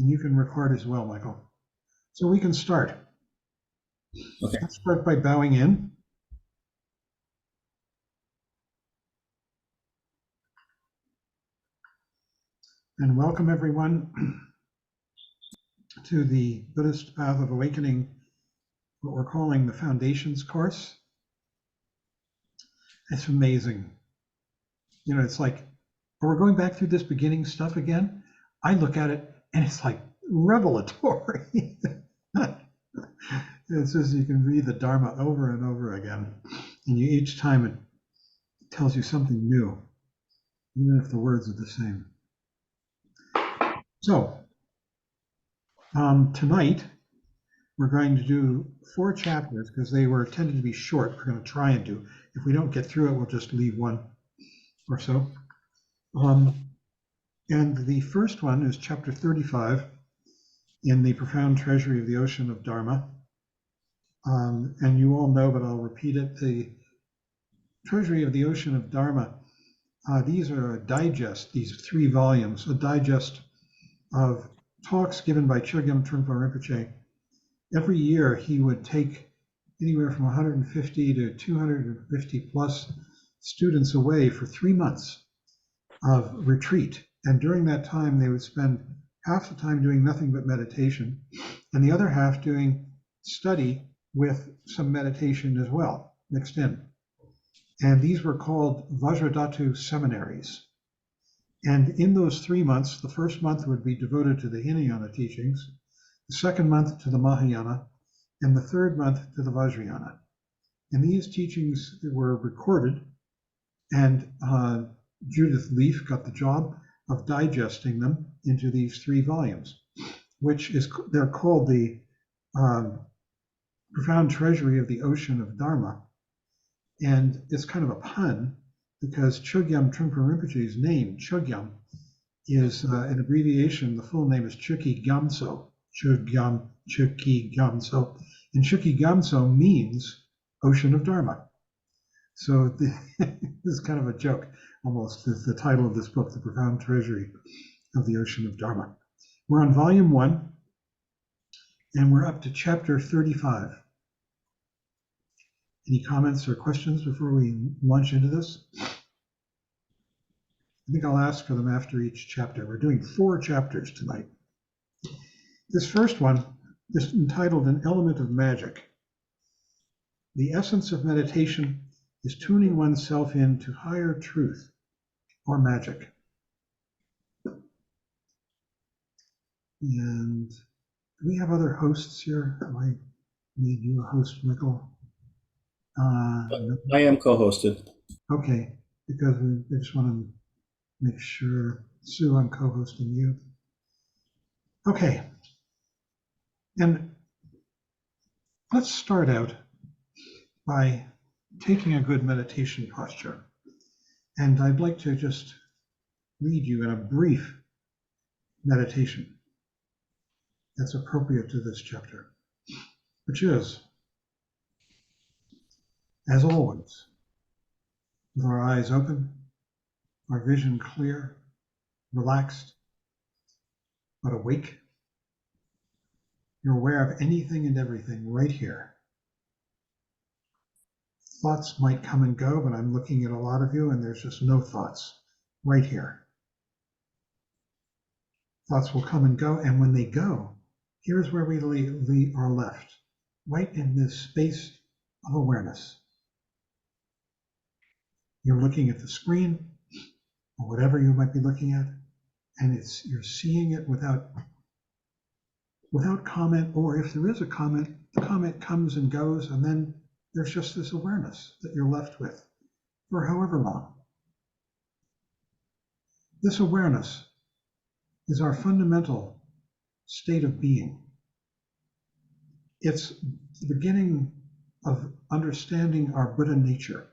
And you can record as well, Michael. So we can start. Okay. Let's start by bowing in. And welcome everyone to the Buddhist Path of Awakening, what we're calling the Foundations course. It's amazing. You know, it's like, we're going back through this beginning stuff again. I look at it and it's like revelatory. It's as you can read the Dharma over and over again. And each time it tells you something new, even if the words are the same. So tonight we're going to do 4 chapters because they were tended to be short. We're going to try and do. If we don't get through it, we'll just leave one or so. And the first one is chapter 35 in the Profound Treasury of the Ocean of Dharma. And you all know, but I'll repeat it, the Treasury of the Ocean of Dharma, these are a digest, these 3 volumes, a digest of talks given by Chogyam Trungpa Rinpoche. Every year he would take anywhere from 150 to 250 plus students away for 3 months of retreat. And during that time, they would spend half the time doing nothing but meditation, and the other half doing study with some meditation as well, mixed in. And these were called Vajradhatu seminaries. And in those 3 months, the first month would be devoted to the Hinayana teachings, the second month to the Mahayana, and the third month to the Vajrayana. And these teachings were recorded, and Judith Leaf got the job of digesting them into these 3 volumes, which is, they're called the Profound Treasury of the Ocean of Dharma. And it's kind of a pun because Chogyam Trungpa Rinpoche's name, Chogyam, is an abbreviation. The full name is Chukyi Gyamtso, Chogyam Chukyi Gyamtso. And Chukyi Gyamtso means Ocean of Dharma. So this is kind of a joke, almost, is the title of this book, The Profound Treasury of the Ocean of Dharma. We're on volume 1, and we're up to chapter 35. Any comments or questions before we launch into this? I think I'll ask for them after each chapter. We're doing 4 chapters tonight. This first one is entitled An Element of Magic. The essence of meditation is tuning oneself in to higher truth or magic. And do we have other hosts here? Have I made you a host, Michael? No. I am co-hosted. Okay, because we just want to make sure. Sue, I'm co-hosting you. Okay, and let's start out by taking a good meditation posture. And I'd like to just lead you in a brief meditation that's appropriate to this chapter, which is, as always, with our eyes open, our vision clear, relaxed, but awake. You're aware of anything and everything right here. Thoughts might come and go, but I'm looking at a lot of you and there's just no thoughts right here. Thoughts will come and go, and when they go, here's where we are left, right in this space of awareness. You're looking at the screen or whatever you might be looking at, and you're seeing it without comment, or if there is a comment, the comment comes and goes, and then there's just this awareness that you're left with for however long. This awareness is our fundamental state of being. It's the beginning of understanding our Buddha nature.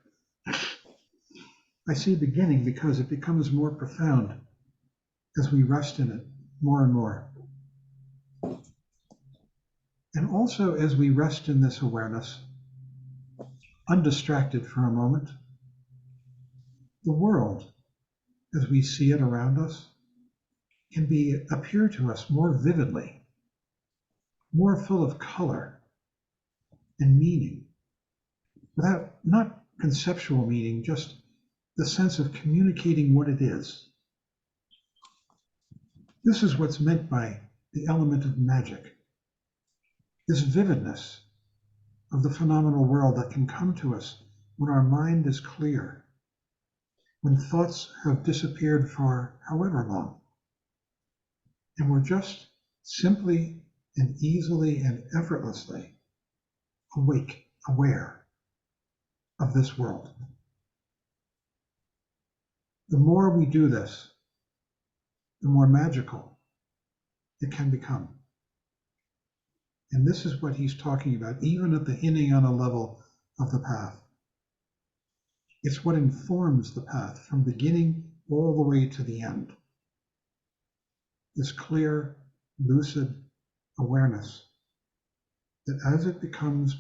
I say beginning because it becomes more profound as we rest in it more and more. And also as we rest in this awareness, undistracted for a moment, the world, as we see it around us, can appear to us more vividly, more full of color and meaning, without not conceptual meaning, just the sense of communicating what it is. This is what's meant by the element of magic, this vividness of the phenomenal world that can come to us when our mind is clear, when thoughts have disappeared for however long, and we're just simply and easily and effortlessly awake, aware of this world. The more we do this, the more magical it can become. And this is what he's talking about, even at the Hinayana level of the path. It's what informs the path from beginning all the way to the end. This clear, lucid awareness that as it becomes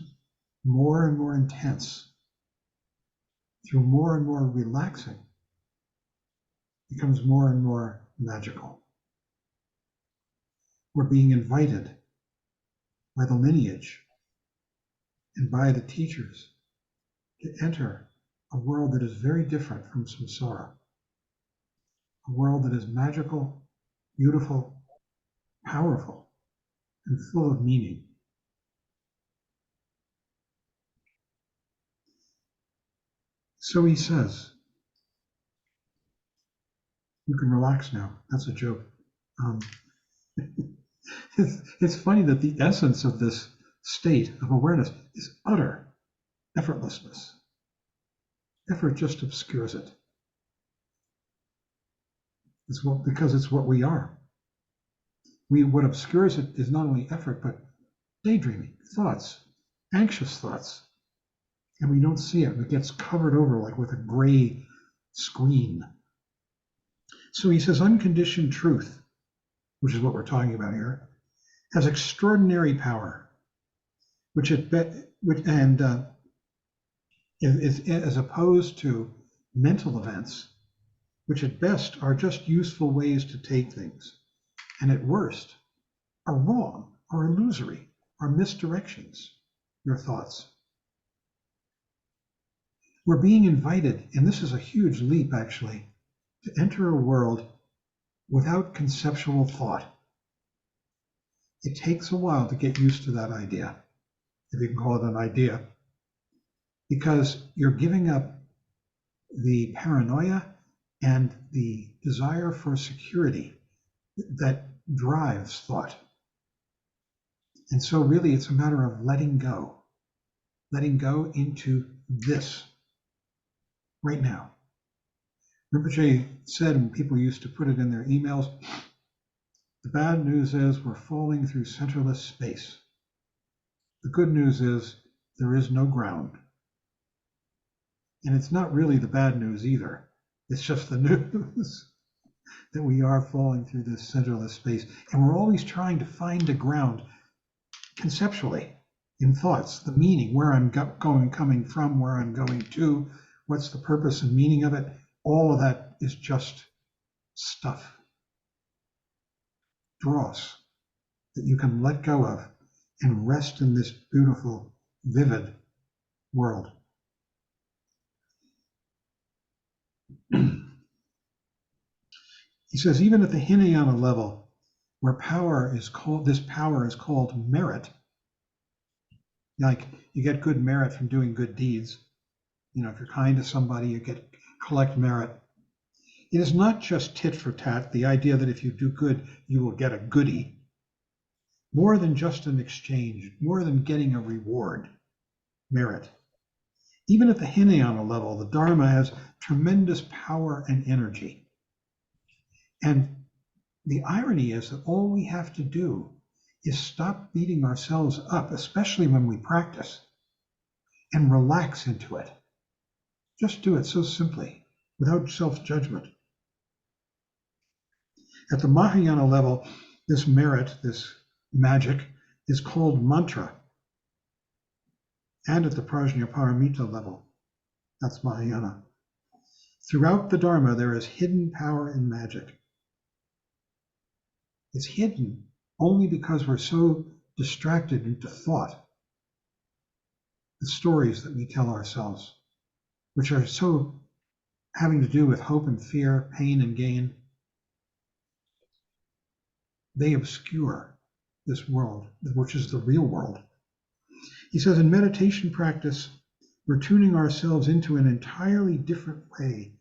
more and more intense, through more and more relaxing, becomes more and more magical. We're being invited by the lineage and by the teachers to enter a world that is very different from samsara, a world that is magical, beautiful, powerful, and full of meaning. So he says, you can relax now. That's a joke. It's funny that the essence of this state of awareness is utter effortlessness. Effort just obscures it. Because it's what we are. What obscures it is not only effort, but daydreaming, thoughts, anxious thoughts. And we don't see it. It gets covered over like with a gray screen. So he says unconditioned truth, which is what we're talking about here, has extraordinary power, which is as opposed to mental events, which at best are just useful ways to take things, and at worst are wrong, are illusory, are misdirections, your thoughts. We're being invited, and this is a huge leap actually, to enter a world without conceptual thought. It takes a while to get used to that idea, if you can call it an idea, because you're giving up the paranoia and the desire for security that drives thought. And so really it's a matter of letting go into this right now. Rinpoche said, and people used to put it in their emails, the bad news is we're falling through centerless space. The good news is there is no ground. And it's not really the bad news either. It's just the news that we are falling through this centerless space. And we're always trying to find a ground conceptually in thoughts, the meaning, where I'm coming from, where I'm going to, what's the purpose and meaning of it. All of that is just stuff, dross that you can let go of and rest in this beautiful, vivid world. He says, even at the Hinayana level, where this power is called merit, like you get good merit from doing good deeds. You know, if you're kind to somebody, you collect merit. It is not just tit for tat, the idea that if you do good, you will get a goodie. More than just an exchange, more than getting a reward, merit. Even at the Hinayana level, the Dharma has tremendous power and energy. And the irony is that all we have to do is stop beating ourselves up, especially when we practice, and relax into it. Just do it so simply, without self-judgment. At the Mahayana level, this merit, this magic, is called mantra. And at the Prajnaparamita level, that's Mahayana. Throughout the Dharma, there is hidden power and magic. It's hidden only because we're so distracted into thought, the stories that we tell ourselves, which are so having to do with hope and fear, pain and gain. They obscure this world, which is the real world. He says in meditation practice, we're tuning ourselves into an entirely different way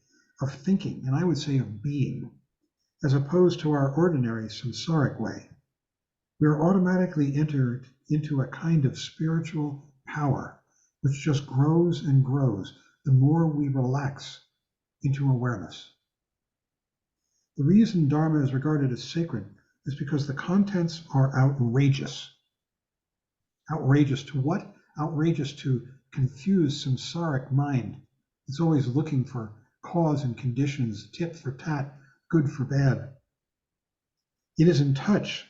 of thinking, and I would say of being, as opposed to our ordinary samsaric way. We're automatically entered into a kind of spiritual power, which just grows and grows the more we relax into awareness. The reason Dharma is regarded as sacred is because the contents are outrageous. Outrageous to what? Outrageous to confuse samsaric mind. It's always looking for cause and conditions, tit for tat, good for bad. It is in touch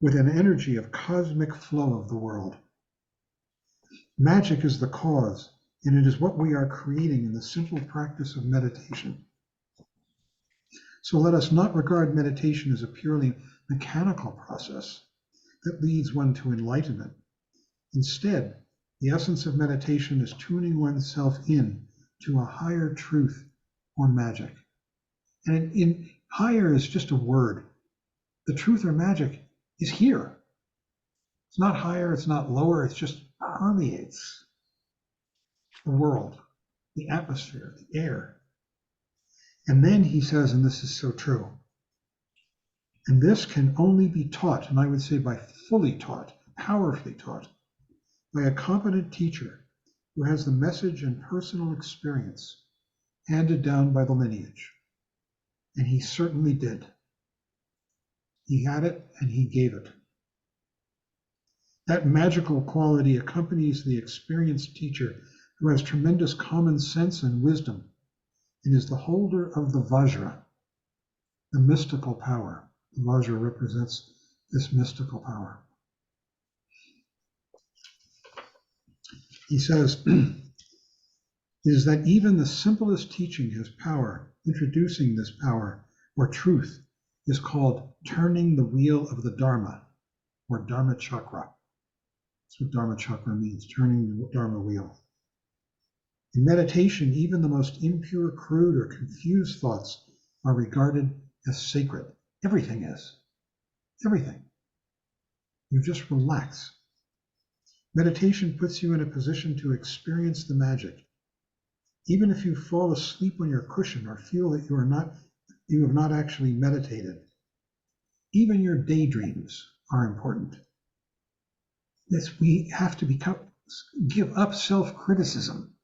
with an energy of cosmic flow of the world. Magic is the cause, and it is what we are creating in the simple practice of meditation. So let us not regard meditation as a purely mechanical process that leads one to enlightenment. Instead, the essence of meditation is tuning oneself in to a higher truth or magic. And in higher is just a word. The truth or magic is here. It's not higher, it's not lower, it just permeates the world, the atmosphere, the air. And then he says, and this is so true, and this can only be taught, and I would say by fully taught, powerfully taught, by a competent teacher who has the message and personal experience handed down by the lineage. And he certainly did. He had it and he gave it. That magical quality accompanies the experienced teacher who has tremendous common sense and wisdom and is the holder of the Vajra, the mystical power. The Vajra represents this mystical power. He says, is that even the simplest teaching has power. Introducing this power or truth is called turning the wheel of the Dharma or Dharma chakra. That's what Dharma chakra means, turning the Dharma wheel. In meditation, even the most impure, crude, or confused thoughts are regarded as sacred. Everything is. Everything. You just relax. Meditation puts you in a position to experience the magic. Even if you fall asleep on your cushion or feel that you have not actually meditated, even your daydreams are important. We have to give up self-criticism.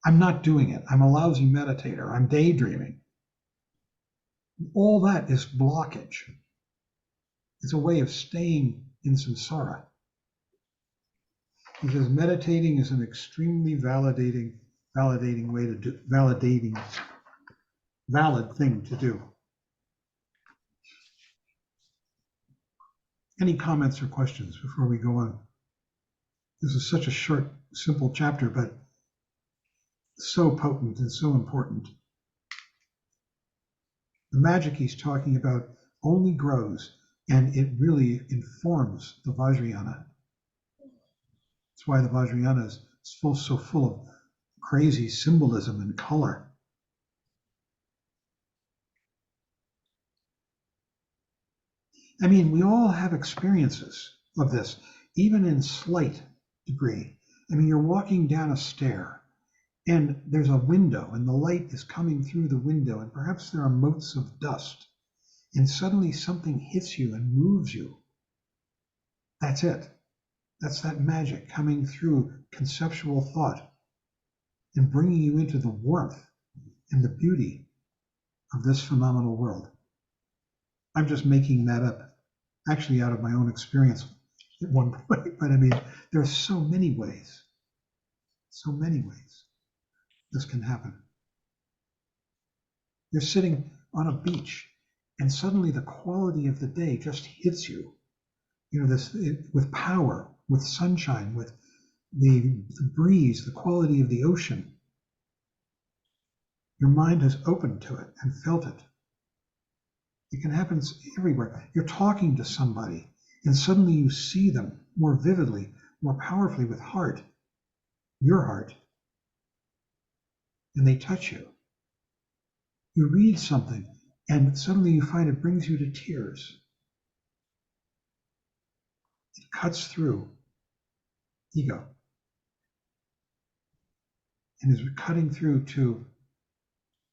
I'm not doing it. I'm a lousy meditator. I'm daydreaming. All that is blockage. It's a way of staying in samsara. He says meditating is an extremely validating way to do, valid thing to do. Any comments or questions before we go on? This is such a short, simple chapter, but so potent and so important. The magic he's talking about only grows, and it really informs the Vajrayana. That's why the Vajrayana is so full of crazy symbolism and color. I mean, we all have experiences of this, even in slight degree. I mean, you're walking down a stair and there's a window and the light is coming through the window and perhaps there are motes of dust and suddenly something hits you and moves you. That's it. That's that magic coming through conceptual thought and bringing you into the warmth and the beauty of this phenomenal world. I'm just making that up, actually out of my own experience at one point, but I mean, there are so many ways this can happen. You're sitting on a beach and suddenly the quality of the day just hits you. You know, with power, with sunshine, with the breeze, the quality of the ocean. Your mind has opened to it and felt it. It can happen everywhere. You're talking to somebody and suddenly you see them more vividly, more powerfully with heart, your heart, and they touch you. You read something and suddenly you find it brings you to tears. It cuts through ego and is cutting through to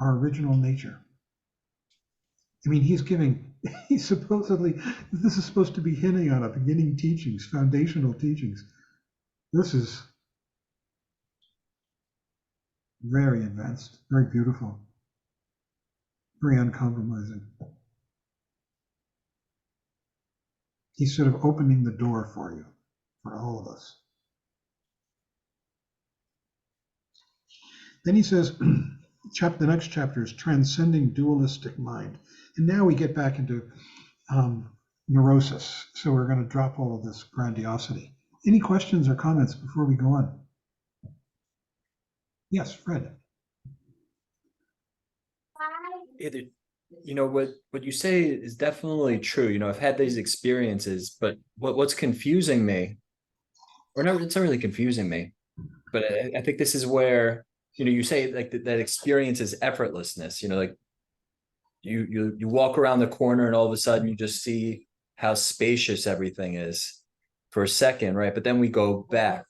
our original nature. I mean, he's supposedly, this is supposed to be hinting on a beginning teachings, foundational teachings. This is very advanced, very beautiful, very uncompromising. He's sort of opening the door for you, for all of us. Then he says, the next chapter is transcending dualistic mind. And now we get back into neurosis. So we're going to drop all of this grandiosity. Any questions or comments before we go on? Yes, Fred. What you say is definitely true. I've had these experiences, but what's confusing me, or not, it's not really confusing me, but I think this is where, you say like that experience is effortlessness, like you walk around the corner and all of a sudden you just see how spacious everything is for a second, right? But then we go back,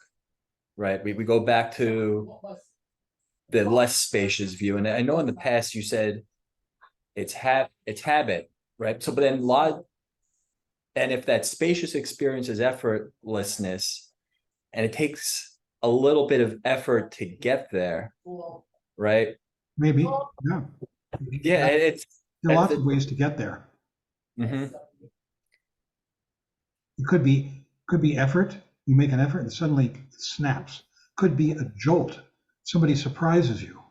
right? We go back to the less spacious view. And I know in the past you said it's habit, right? So, but then and if that spacious experience is effortlessness, and it takes a little bit of effort to get there, right? Maybe, yeah. Yeah, there are lots of ways to get there. Mm-hmm. It could be effort. You make an effort and suddenly it snaps. Could be a jolt. Somebody surprises you.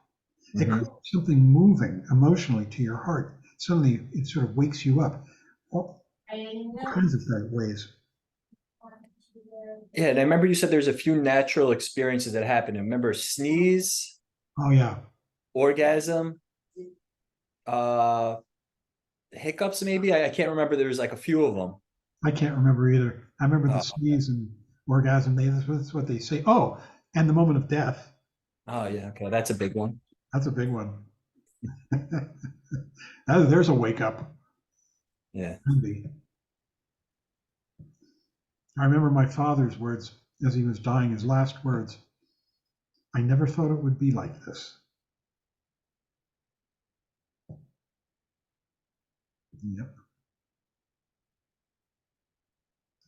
It could be something moving emotionally to your heart. Suddenly it sort of wakes you up. All kinds of ways. Yeah, and I remember you said there's a few natural experiences that happen. I remember sneeze. Oh yeah. Orgasm. Hiccups maybe. I can't remember. There's like a few of them. I can't remember either. I remember the sneeze and orgasm. That's what they say. Oh, and the moment of death. Oh yeah, okay, that's a big one. That's a big one. There's a wake up. Yeah. I remember my father's words as he was dying, his last words. I never thought it would be like this. Yep.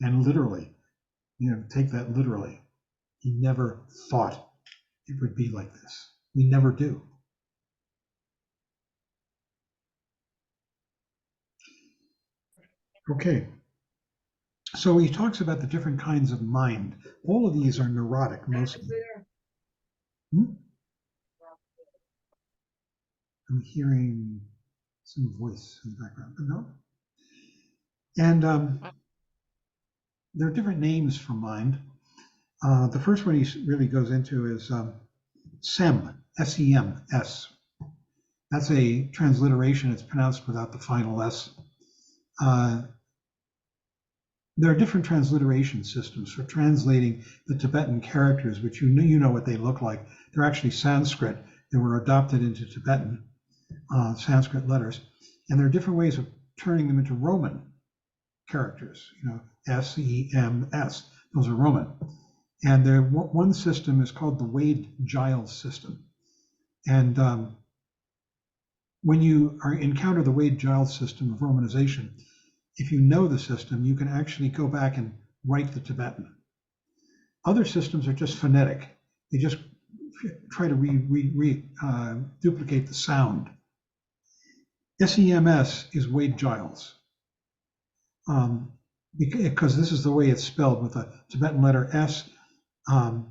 And literally, take that literally. He never thought it would be like this. We never do. Okay. So he talks about the different kinds of mind. All of these are neurotic mostly. I'm hearing some voice in the background, but no. And there are different names for mind. The first one he really goes into is SEM, S-E-M-S. That's a transliteration. It's pronounced without the final S. There are different transliteration systems for translating the Tibetan characters, which you know what they look like. They're actually Sanskrit. They were adopted into Tibetan Sanskrit letters. And there are different ways of turning them into Roman characters, S-E-M-S. Those are Roman. And one system is called the Wade-Giles system. And when you encounter the Wade-Giles system of romanization, if you know the system, you can actually go back and write the Tibetan. Other systems are just phonetic. They just try to duplicate the sound. SEMS is Wade-Giles. Because this is the way it's spelled with a Tibetan letter S, I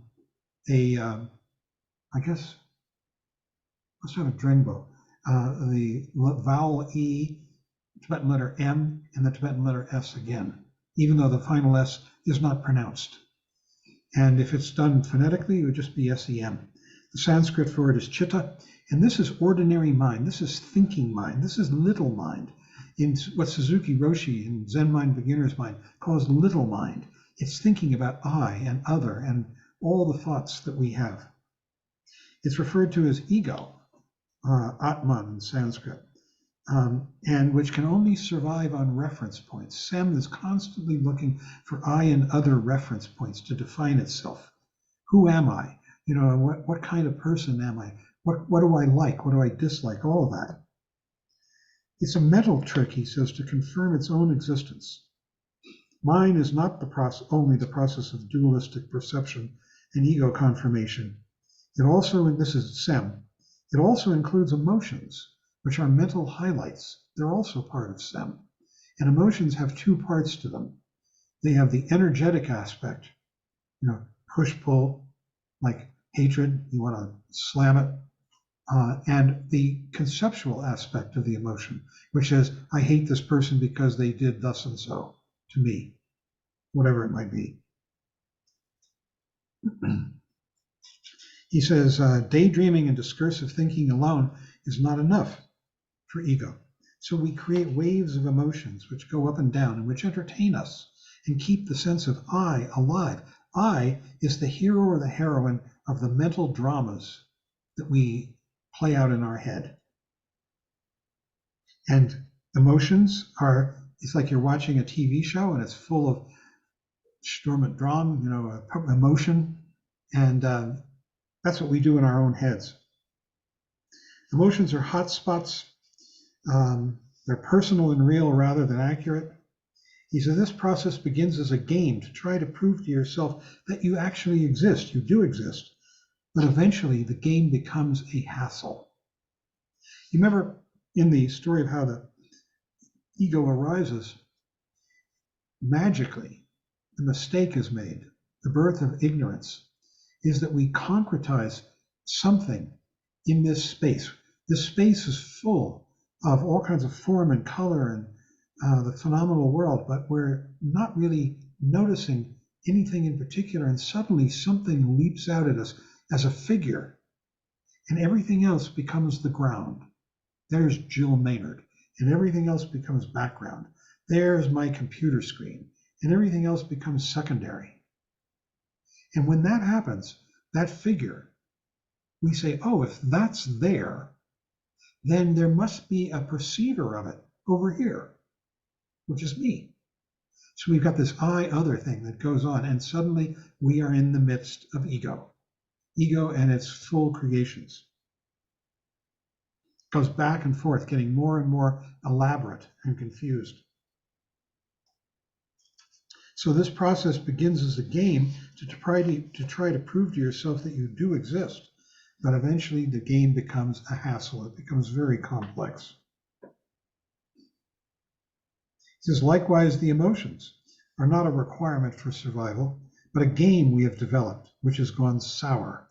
guess, let's have a Drenbo. The vowel E, Tibetan letter M, and the Tibetan letter S again, even though the final S is not pronounced. And if it's done phonetically, it would just be SEM. The Sanskrit for it is chitta, and this is ordinary mind. This is thinking mind. This is little mind. in what Suzuki Roshi in Zen Mind Beginner's Mind calls little mind. It's thinking about I and other and all the thoughts that we have. It's referred to as ego, Atman in Sanskrit, and which can only survive on reference points. Sem is constantly looking for I and other reference points to define itself. Who am I? What kind of person am I? What do I like? What do I dislike? All of that. It's a mental trick, he says, to confirm its own existence. Mind is not only the process of dualistic perception and ego confirmation. It also, and this is Sem, it also includes emotions, which are mental highlights. They're also part of Sem. And emotions have two parts to them. They have the energetic aspect, push-pull, like hatred, you want to slam it, and the conceptual aspect of the emotion, which is, I hate this person because they did thus and so to me, whatever it might be. He says, daydreaming and discursive thinking alone is not enough for ego. So we create waves of emotions which go up and down and which entertain us and keep the sense of I alive. I is the hero or the heroine of the mental dramas that we play out in our head. And emotions it's like you're watching a TV show and it's full of Sturm und Drang, emotion. And that's what we do in our own heads. Emotions are hot spots. They're personal and real rather than accurate. He said this process begins as a game to try to prove to yourself that you actually exist. You do exist. But eventually the game becomes a hassle. You remember in the story of how the ego arises, magically, the mistake is made. The birth of ignorance is that we concretize something in this space. This space is full of all kinds of form and color and the phenomenal world, but we're not really noticing anything in particular, and suddenly something leaps out at us as a figure, and everything else becomes the ground. There's Jill Maynard, and everything else becomes background. There's my computer screen, and everything else becomes secondary. And when that happens, that figure, we say, oh, if that's there, then there must be a perceiver of it over here, which is me. So we've got this I other thing that goes on, and suddenly we are in the midst of ego and its full creations. It goes back and forth, getting more and more elaborate and confused. So this process begins as a game to try to prove to yourself that you do exist, but eventually the game becomes a hassle. It becomes very complex. He says, likewise, the emotions are not a requirement for survival, but a game we have developed, which has gone sour.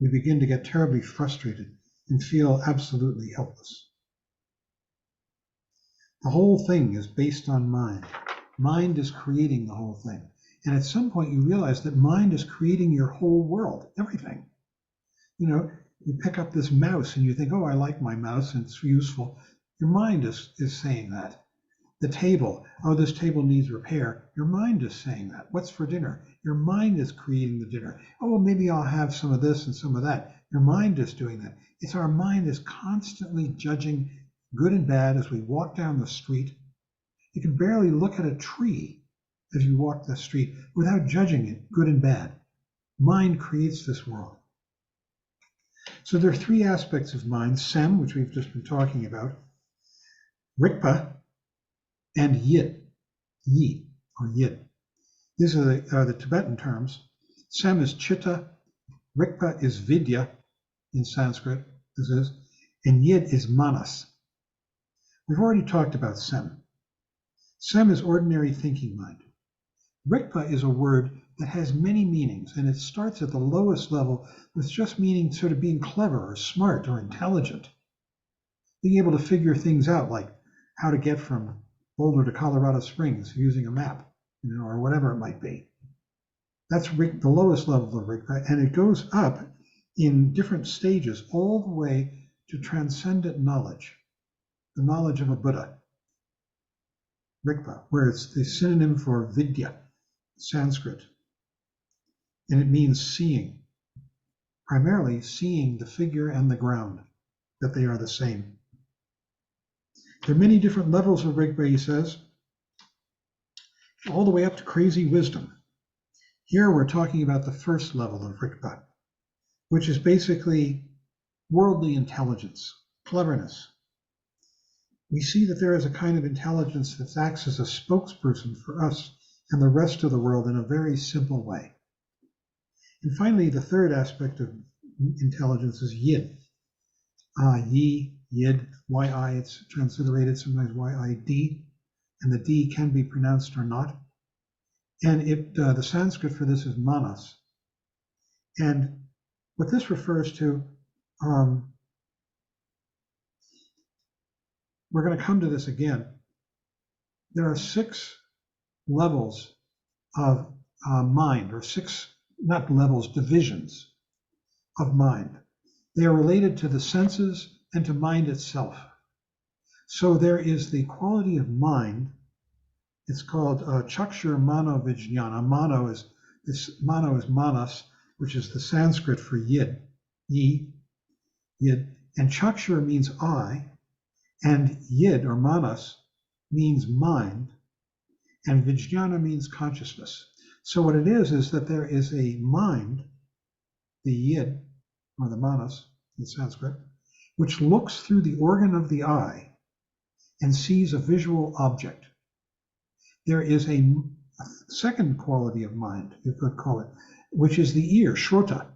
We begin to get terribly frustrated and feel absolutely helpless. The whole thing is based on mind. Mind is creating the whole thing. And at some point you realize that mind is creating your whole world, everything. You pick up this mouse and you think, oh, I like my mouse and it's useful. Your mind is saying that. The table, oh, this table needs repair. Your mind is saying that. What's for dinner? Your mind is creating the dinner. Oh, well, maybe I'll have some of this and some of that. Your mind is doing that. It's our mind is constantly judging good and bad as we walk down the street. You can barely look at a tree as you walk the street without judging it, good and bad. Mind creates this world. So there are three aspects of mind: Sem, which we've just been talking about, Rikpa, and Yid, Yi, or Yid. These are the Tibetan terms. Sem is Chitta, Rikpa is Vidya in Sanskrit, and Yid is Manas. We've already talked about Sem. Sem is ordinary thinking mind. Rikpa is a word that has many meanings, and it starts at the lowest level with just meaning sort of being clever or smart or intelligent, being able to figure things out, like how to get from Boulder to Colorado Springs using a map, or whatever it might be. That's the lowest level of Rikpa, and it goes up in different stages all the way to transcendent knowledge, the knowledge of a Buddha. Rigpa, where it's the synonym for vidya, Sanskrit, and it means seeing, primarily seeing the figure and the ground, that they are the same. There are many different levels of Rigpa, he says, all the way up to crazy wisdom. Here we're talking about the first level of Rigpa, which is basically worldly intelligence, cleverness. We see that there is a kind of intelligence that acts as a spokesperson for us and the rest of the world in a very simple way. And finally, the third aspect of intelligence is yid. Yi, yid, yi, it's transliterated sometimes yid, and the D can be pronounced or not. And the Sanskrit for this is manas. And what this refers to, we're going to come to this again. There are 6 levels of mind, or 6, not levels, divisions of mind. They are related to the senses and to mind itself. So there is the quality of mind. It's called chakshur mano vijnana. Mano is manas, which is the Sanskrit for yid, yid, and chakshur means eye, and yid or manas means mind, and vijnana means consciousness. So what it is that there is a mind, the yid or the manas in Sanskrit, which looks through the organ of the eye and sees a visual object. There is a second quality of mind, you could call it, which is the ear, shrota.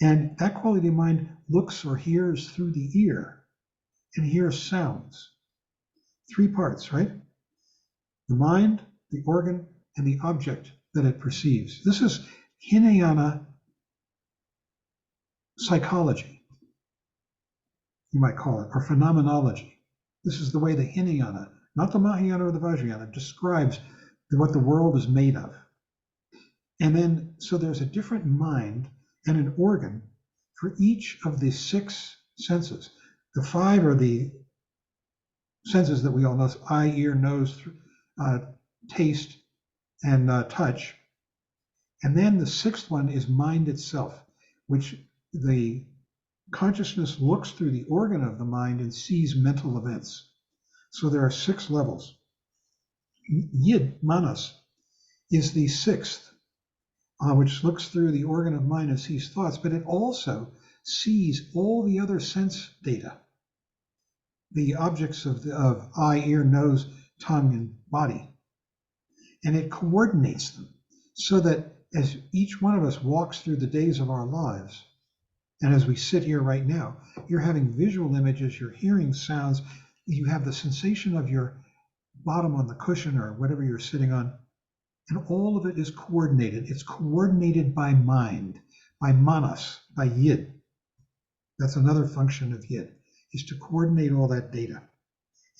And that quality of mind looks or hears through the ear and hears sounds. 3 parts, right? The mind, the organ, and the object that it perceives. This is Hinayana psychology, you might call it, or phenomenology. This is the way the Hinayana, not the Mahayana or the Vajrayana, describes what the world is made of. And then, so there's a different mind and an organ for each of the 6 senses. The 5 are the senses that we all know: eye, ear, nose, taste, and touch. And then the 6th one is mind itself, which the consciousness looks through the organ of the mind and sees mental events. So there are 6 levels. Yid, manas, is the 6th, which looks through the organ of mind and sees thoughts, but it also sees all the other sense data, the objects of eye, ear, nose, tongue, and body. And it coordinates them so that as each one of us walks through the days of our lives, and as we sit here right now, you're having visual images, you're hearing sounds, you have the sensation of your bottom on the cushion or whatever you're sitting on, and all of it is coordinated. It's coordinated by mind, by manas, by yid. That's another function of yid, is to coordinate all that data.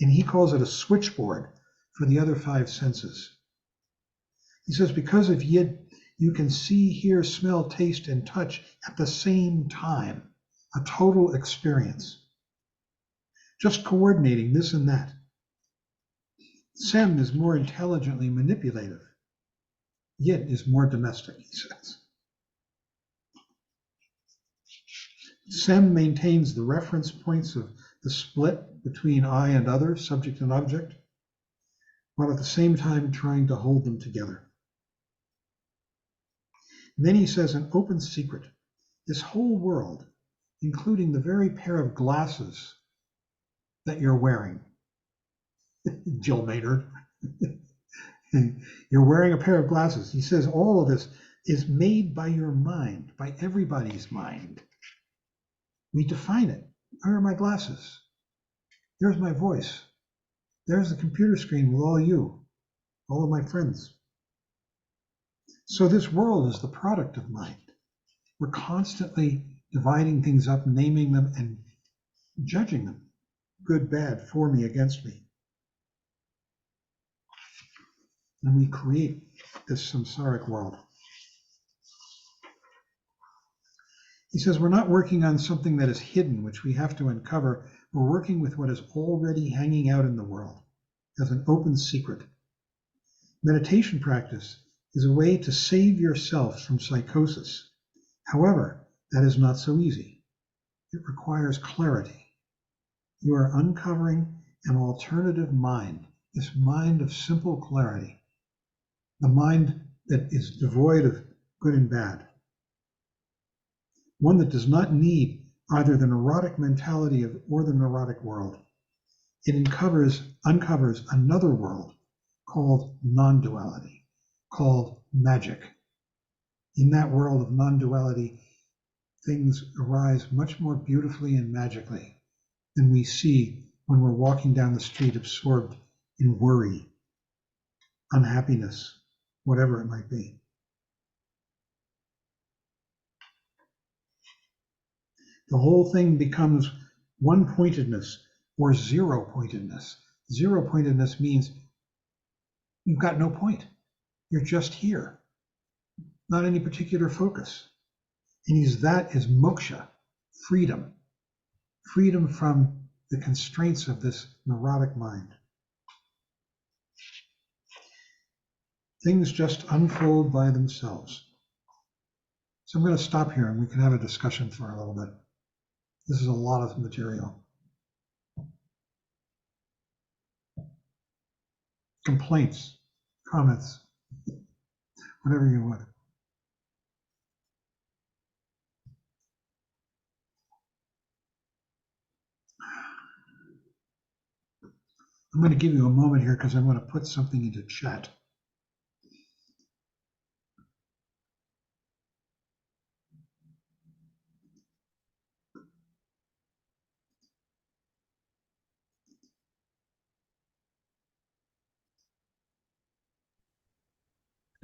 And he calls it a switchboard for the other 5 senses. He says, because of yid, you can see, hear, smell, taste, and touch at the same time, a total experience. Just coordinating this and that. Sem is more intelligently manipulative. Yid is more domestic, he says. Sem maintains the reference points of the split between I and other, subject and object, while at the same time trying to hold them together. And then he says an open secret. This whole world, including the very pair of glasses that you're wearing, Jill Maynard, you're wearing a pair of glasses. He says all of this is made by your mind, by everybody's mind. We define it. Where are my glasses? Here's my voice. There's the computer screen with all you, all of my friends. So this world is the product of mind. We're constantly dividing things up, naming them, and judging them. Good, bad, for me, against me. And we create this samsaric world. He says we're not working on something that is hidden, which we have to uncover. We're working with what is already hanging out in the world. as an open secret. Meditation practice is a way to save yourself from psychosis. However, that is not so easy. It requires clarity. You are uncovering an alternative mind, this mind of simple clarity, the mind that is devoid of good and bad, one that does not need either the neurotic mentality or the neurotic world. It uncovers another world called non-duality, called magic. In that world of non-duality, things arise much more beautifully and magically than we see when we're walking down the street absorbed in worry, unhappiness, whatever it might be. The whole thing becomes one-pointedness or zero-pointedness. Zero-pointedness means you've got no point. You're just here, not any particular focus. And use that as moksha, freedom, freedom from the constraints of this neurotic mind. Things just unfold by themselves. So I'm going to stop here and we can have a discussion for a little bit. This is a lot of material. Complaints, comments, whatever you want. I'm going to give you a moment here because I want to put something into chat.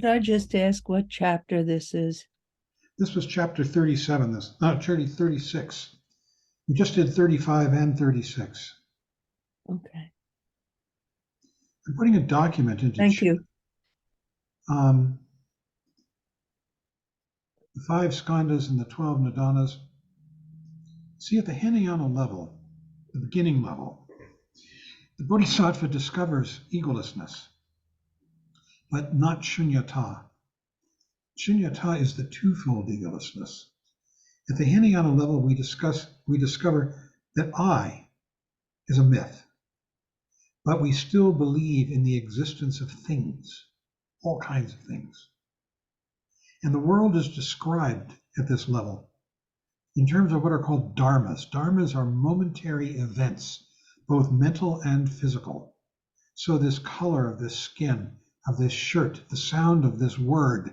Could I just ask what chapter this is? This was chapter 37, chapter 36. We just did 35 and 36. Okay. I'm putting a document into Thank chat. you. The 5 skandhas and the 12 nidanas. See, at the Hinayana level, the beginning level, the Bodhisattva discovers egolessness, but not shunyata. Shunyata is the twofold egolessness. At the Hinayana level, we discover that I is a myth, but we still believe in the existence of things, all kinds of things. And the world is described at this level in terms of what are called dharmas. Dharmas are momentary events, both mental and physical. So this color of this skin, of this shirt, the sound of this word,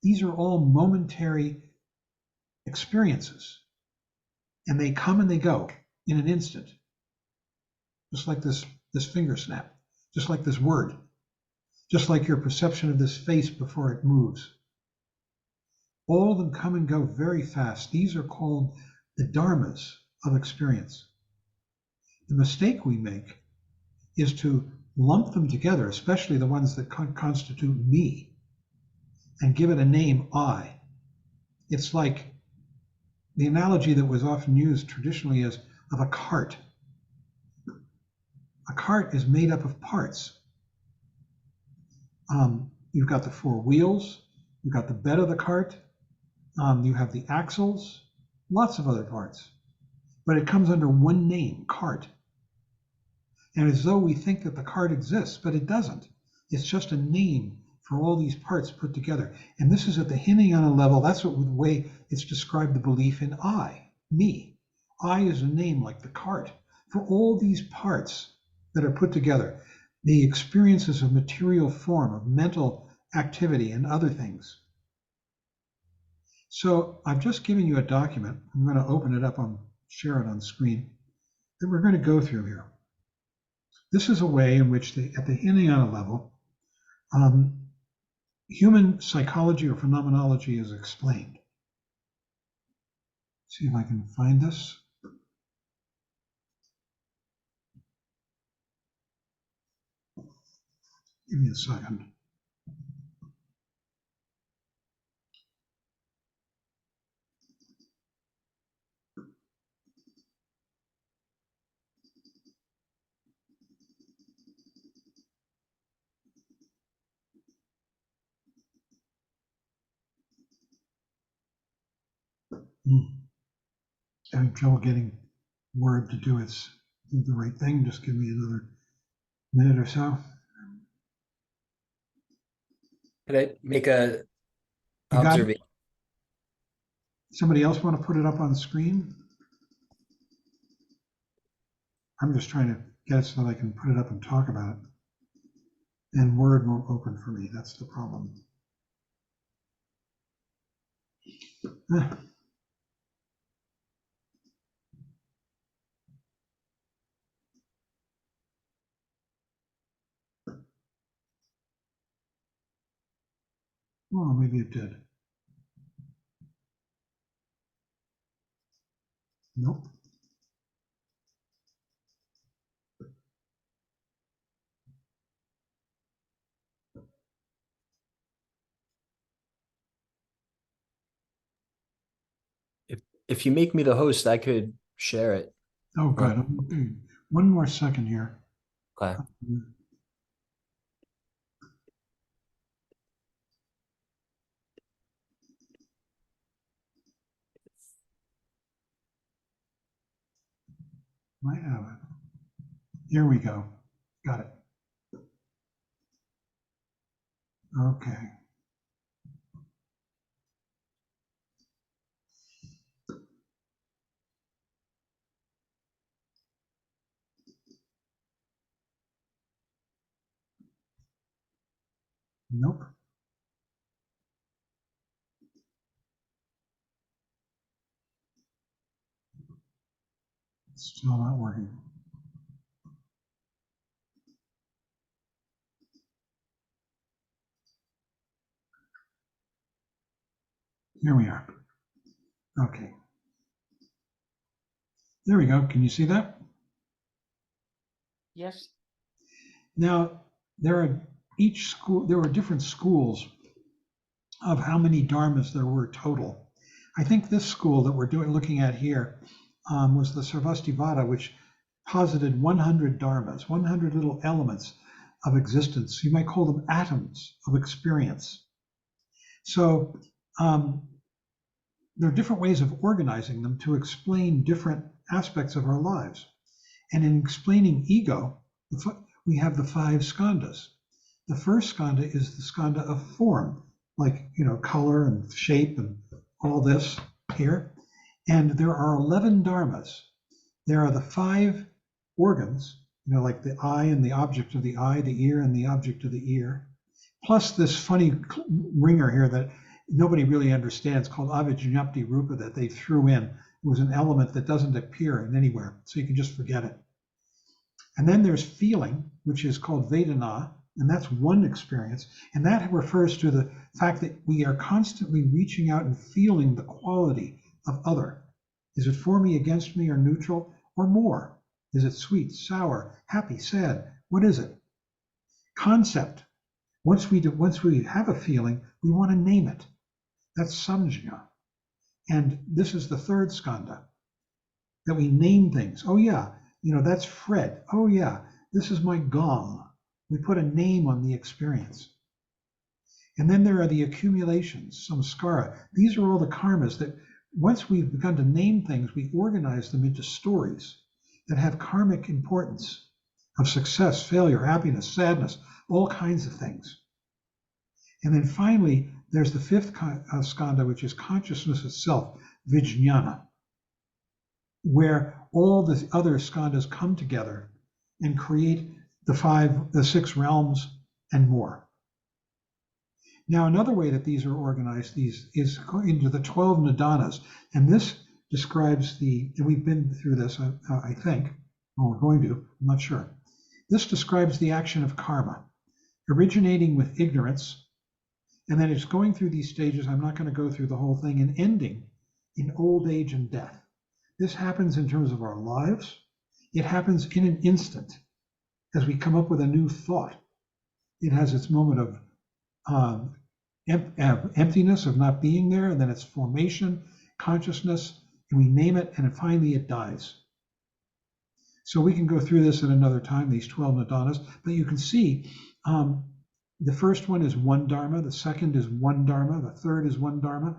these are all momentary experiences. And they come and they go in an instant. Just like this finger snap, just like this word, just like your perception of this face before it moves. All of them come and go very fast. These are called the dharmas of experience. The mistake we make is to lump them together, especially the ones that constitute me, and give it a name, I. It's like the analogy that was often used traditionally is of a cart. A cart is made up of parts. You've got the 4 wheels, you've got the bed of the cart, you have the axles, lots of other parts. But it comes under one name, cart. And as though we think that the cart exists, but it doesn't. It's just a name for all these parts put together. And this is at the Hinayana level. That's the way it's described, the belief in I, me. I is a name like the cart for all these parts that are put together. The experiences of material form, of mental activity and other things. So I've just given you a document. I'm going to open it up and share it on screen that we're going to go through here. This is a way in which at the Hinayana level, human psychology or phenomenology is explained. See if I can find this. Give me a second. Having trouble getting Word to do the right thing. Just give me another minute or so. Could I make a You got it? observation? Somebody else want to put it up on the screen? I'm just trying to get it so that I can put it up and talk about it. And Word won't open for me. That's the problem. Well, maybe it did. Nope. If you make me the host, I could share it. Oh, good. Okay. One more second here. Okay. Might have it. Here we go. Got it. Okay. Nope. It's still not working. Here we are. Okay. There we go. Can you see that? Yes. Now, there were different schools of how many dharmas there were total. I think this school that we're looking at here was the Sarvastivada, which posited 100 dharmas, 100 little elements of existence. You might call them atoms of experience. So there are different ways of organizing them to explain different aspects of our lives. And in explaining ego, we have the 5 skandhas. The first skandha is the skandha of form, like, color and shape and all this here. And there are 11 dharmas. There are the 5 organs, like the eye and the object of the eye, the ear and the object of the ear, plus this funny ringer here that nobody really understands called avijñapti rupa that they threw in. It was an element that doesn't appear in anywhere, so you can just forget it. And then there's feeling, which is called Vedana, and that's one experience. And that refers to the fact that we are constantly reaching out and feeling the quality of other. Is it for me, against me, or neutral, or more? Is it sweet, sour, happy, sad? What is it? Concept. Once we have a feeling, we want to name it. That's samjña. And this is the third skandha, that we name things. Oh yeah, that's Fred. Oh yeah, this is my gong. We put a name on the experience. And then there are the accumulations, samskara. These are all the karmas that once we've begun to name things, we organize them into stories that have karmic importance of success, failure, happiness, sadness, all kinds of things. And then finally, there's the 5th skandha, which is consciousness itself, vijñana, where all the other skandhas come together and create the 6 realms and more. Now, another way that these are organized is into the 12 nidanas, and this describes and we've been through this, I think, or we're going to, I'm not sure. This describes the action of karma, originating with ignorance, and then it's going through these stages. I'm not going to go through the whole thing, and ending in old age and death. This happens in terms of our lives. It happens in an instant as we come up with a new thought. It has its moment of emptiness, of not being there, and then it's formation, consciousness, and we name it, and finally it dies. So we can go through this at another time, these 12 nidanas, but you can see the first one is one dharma, the second is one dharma, the third is one dharma,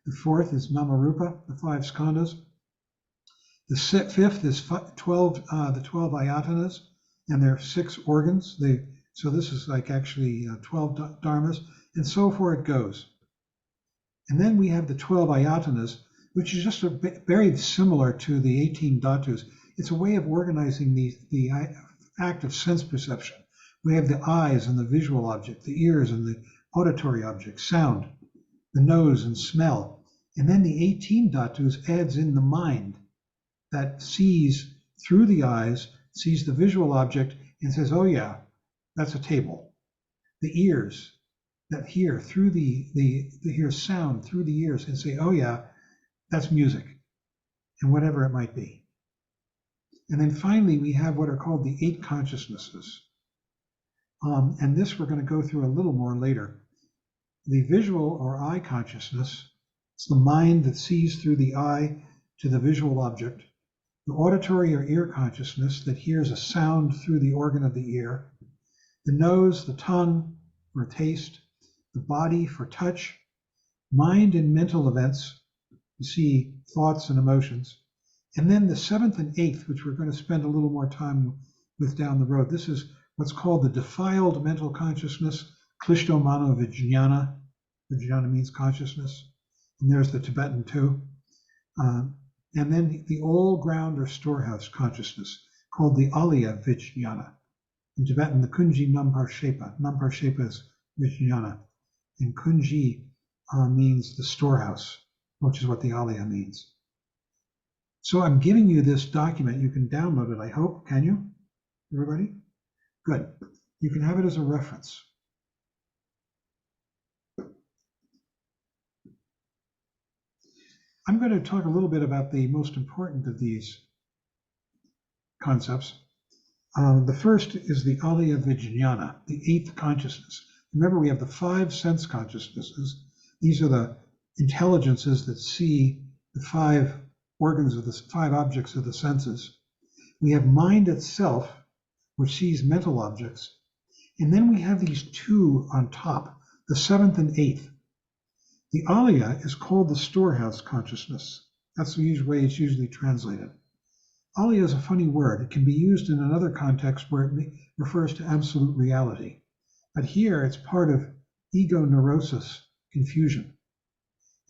The fourth is Namarupa, the 5 skandhas. The fifth is 12, the 12 ayatanas, and there are 6 organs. So this is like actually 12 dharmas, and so forth it goes. And then we have the 12 ayatanas, which is just very similar to the 18 dhatus. It's a way of organizing the act of sense perception. We have the eyes and the visual object, the ears and the auditory object, sound, the nose and smell. And then the 18 dhatus adds in the mind that sees through the eyes, sees the visual object and says, oh yeah, that's a table. The ears that hear through hear sound through the ears and say, oh yeah, that's music, and whatever it might be. And then finally, we have what are called the 8 consciousnesses. And this we're going to go through a little more later. The visual or eye consciousness, it's the mind that sees through the eye to the visual object. The auditory or ear consciousness that hears a sound through the organ of the ear. The nose, the tongue for taste. The body for touch. Mind and mental events, you see thoughts and emotions. And then the 7th and 8th, which we're going to spend a little more time with down the road. This is what's called the defiled mental consciousness, klishto mano vijnana. Vijnana means consciousness. And there's the Tibetan too. And then the all ground or storehouse consciousness, called the alaya vijnana. In Tibetan, the kunji nampar shepa. Nampar shepa is vijnana. And kunji means the storehouse, which is what the alaya means. So I'm giving you this document. You can download it, I hope. Can you, everybody? Good. You can have it as a reference. I'm going to talk a little bit about the most important of these concepts. The first is the alaya vijnana, the 8th consciousness. Remember, we have the 5 sense consciousnesses. These are the intelligences that see the 5 organs of the 5 objects of the senses. We have mind itself, which sees mental objects. And then we have these 2 on top, the 7th and 8th. The alaya is called the storehouse consciousness. That's the way it's usually translated. Alaya is a funny word. It can be used in another context where it refers to absolute reality. But here it's part of ego neurosis, confusion.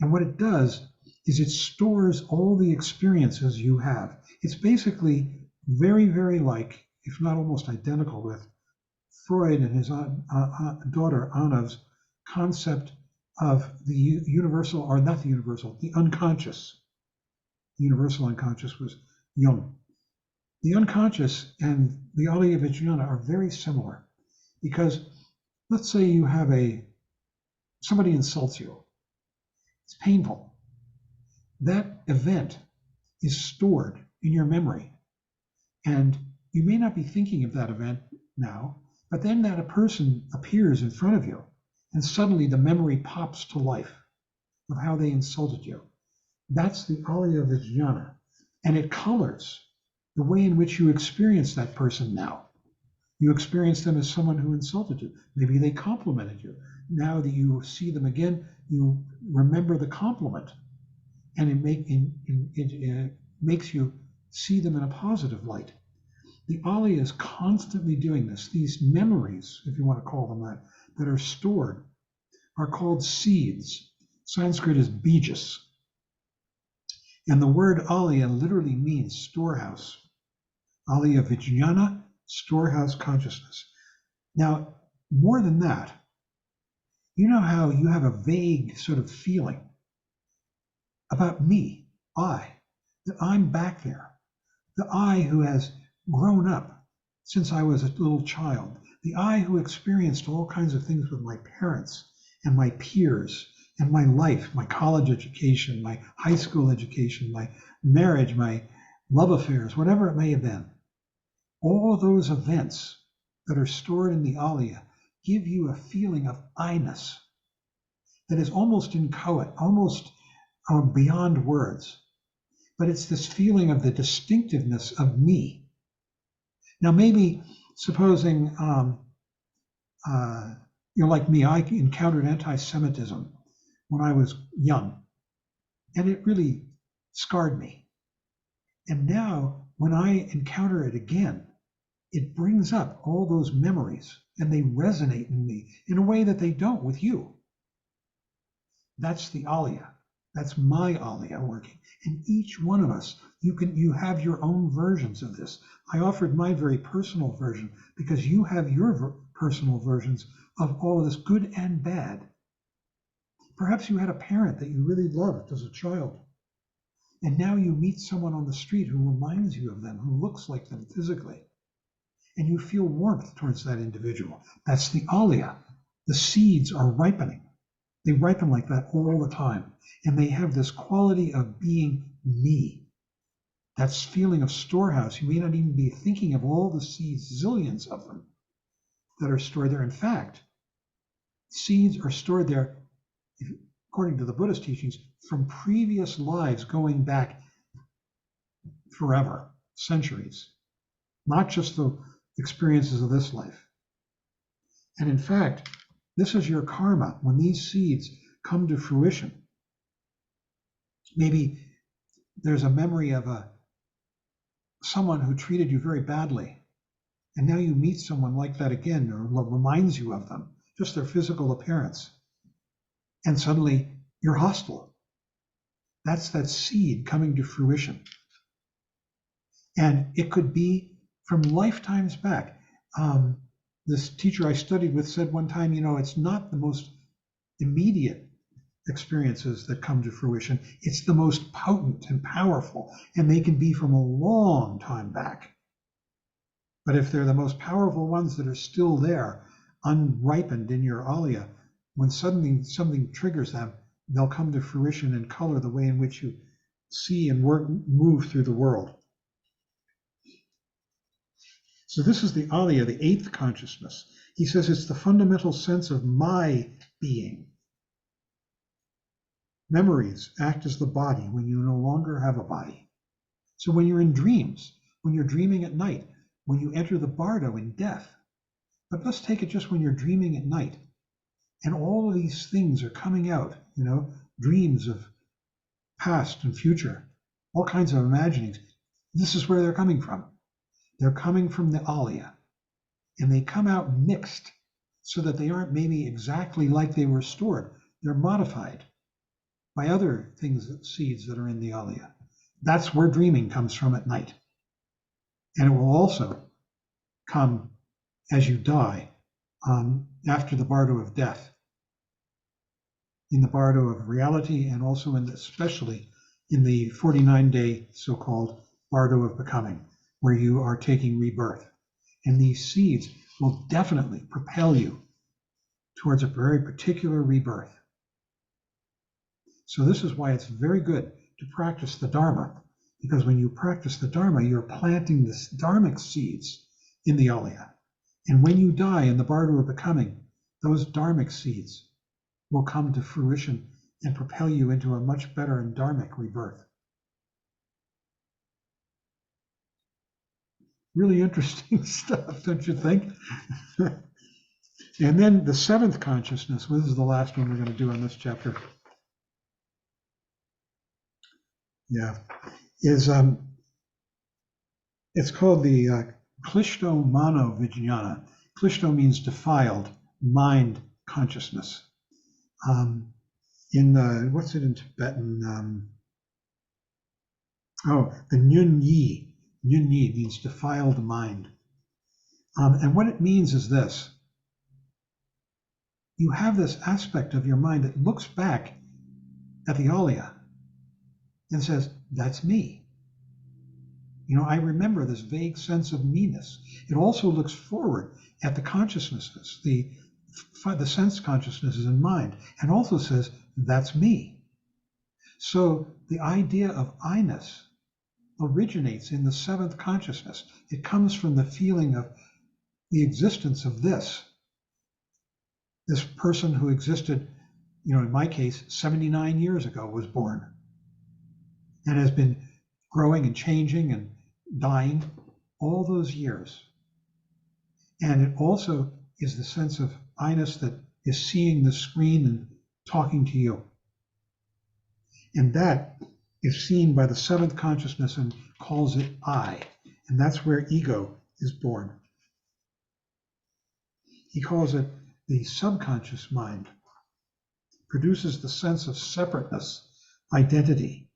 And what it does is it stores all the experiences you have. It's basically very, very like, if not almost identical with Freud and his daughter Anna's concept of the universal, or not the universal, the unconscious. The universal unconscious was Jung. The unconscious and the alaya vijnana are very similar because let's say you have somebody insults you. It's painful. That event is stored in your memory. And you may not be thinking of that event now, but then that a person appears in front of you, and suddenly the memory pops to life of how they insulted you. That's the alaya vijnana. And it colors the way in which you experience that person now. You experience them as someone who insulted you. Maybe they complimented you. Now that you see them again, you remember the compliment. And it makes you see them in a positive light. The alaya is constantly doing this. These memories, if you want to call them that are stored, are called seeds. Sanskrit is bijas. And the word alaya literally means storehouse. Alaya vijnana, storehouse consciousness. Now, more than that, you know how you have a vague sort of feeling about me, that I'm back there. The I who has grown up since I was a little child. The I who experienced all kinds of things with my parents and my peers and my life, my college education, my high school education, my marriage, my love affairs, whatever it may have been. All of those events that are stored in the alaya give you a feeling of I-ness that is almost inchoate, almost beyond words. But it's this feeling of the distinctiveness of me. Now, maybe supposing you're like me, I encountered anti-Semitism when I was young. And it really scarred me. And now when I encounter it again, it brings up all those memories and they resonate in me in a way that they don't with you. That's the Aliyah. That's my Aliyah working. And each one of us, you have your own versions of this. I offered my very personal version because you have your personal versions of all of this, good and bad. Perhaps you had a parent that you really loved as a child. And now you meet someone on the street who reminds you of them, who looks like them physically. And you feel warmth towards that individual. That's the Aliyah. The seeds are ripening. They ripen like that all the time. And they have this quality of being me. That's feeling of storehouse. You may not even be thinking of all the seeds, zillions of them, that are stored there. In fact, seeds are stored there, according to the Buddhist teachings, from previous lives going back forever, centuries, not just the experiences of this life. And in fact, this is your karma. When these seeds come to fruition, maybe there's a memory of someone who treated you very badly, and now you meet someone like that again, or reminds you of them, just their physical appearance, and suddenly you're hostile. That's that seed coming to fruition. And it could be from lifetimes back. This teacher I studied with said one time, it's not the most immediate experiences that come to fruition. It's the most potent and powerful, and they can be from a long time back. But if they're the most powerful ones that are still there, unripened in your Aliyah, when suddenly something triggers them, they'll come to fruition and color the way in which you see and move through the world. So this is the Aliyah, the eighth consciousness. He says it's the fundamental sense of my being. Memories act as the body when you no longer have a body. So when you're in dreams, when you're dreaming at night, when you enter the bardo in death, but let's take it just when you're dreaming at night, and all of these things are coming out, dreams of past and future, all kinds of imaginings. This is where they're coming from. They're coming from the Aliyah, and they come out mixed so that they aren't maybe exactly like they were stored. They're modified by other things, seeds that are in the Aliyah. That's where dreaming comes from at night. And it will also come as you die, after the bardo of death, in the bardo of reality, and also especially in the 49-day so-called bardo of becoming, where you are taking rebirth. And these seeds will definitely propel you towards a very particular rebirth. So this is why it's very good to practice the Dharma, because when you practice the Dharma, you're planting the dharmic seeds in the Aliyah. And when you die in the bardo of becoming, those dharmic seeds will come to fruition and propel you into a much better and dharmic rebirth. Really interesting stuff, don't you think? And then the seventh consciousness, well, this is the last one we're going to do on this chapter. Yeah, is it's called the Klishto Mano Vijnana. Klishto means defiled, mind consciousness. What's it in Tibetan? The Nyun Yi. Nyun Yi means defiled mind. And what it means is this. You have this aspect of your mind that looks back at the Aliyah and says, that's me. I remember this vague sense of me-ness. It also looks forward at the consciousnesses, the sense consciousnesses in mind, and also says, that's me. So the idea of I-ness originates in the seventh consciousness. It comes from the feeling of the existence of this person who existed, in my case, 79 years ago was born and has been growing and changing and dying all those years. And it also is the sense of I-ness that is seeing the screen and talking to you. And that is seen by the seventh consciousness and calls it I. And that's where ego is born. He calls it the subconscious mind, produces the sense of separateness, identity.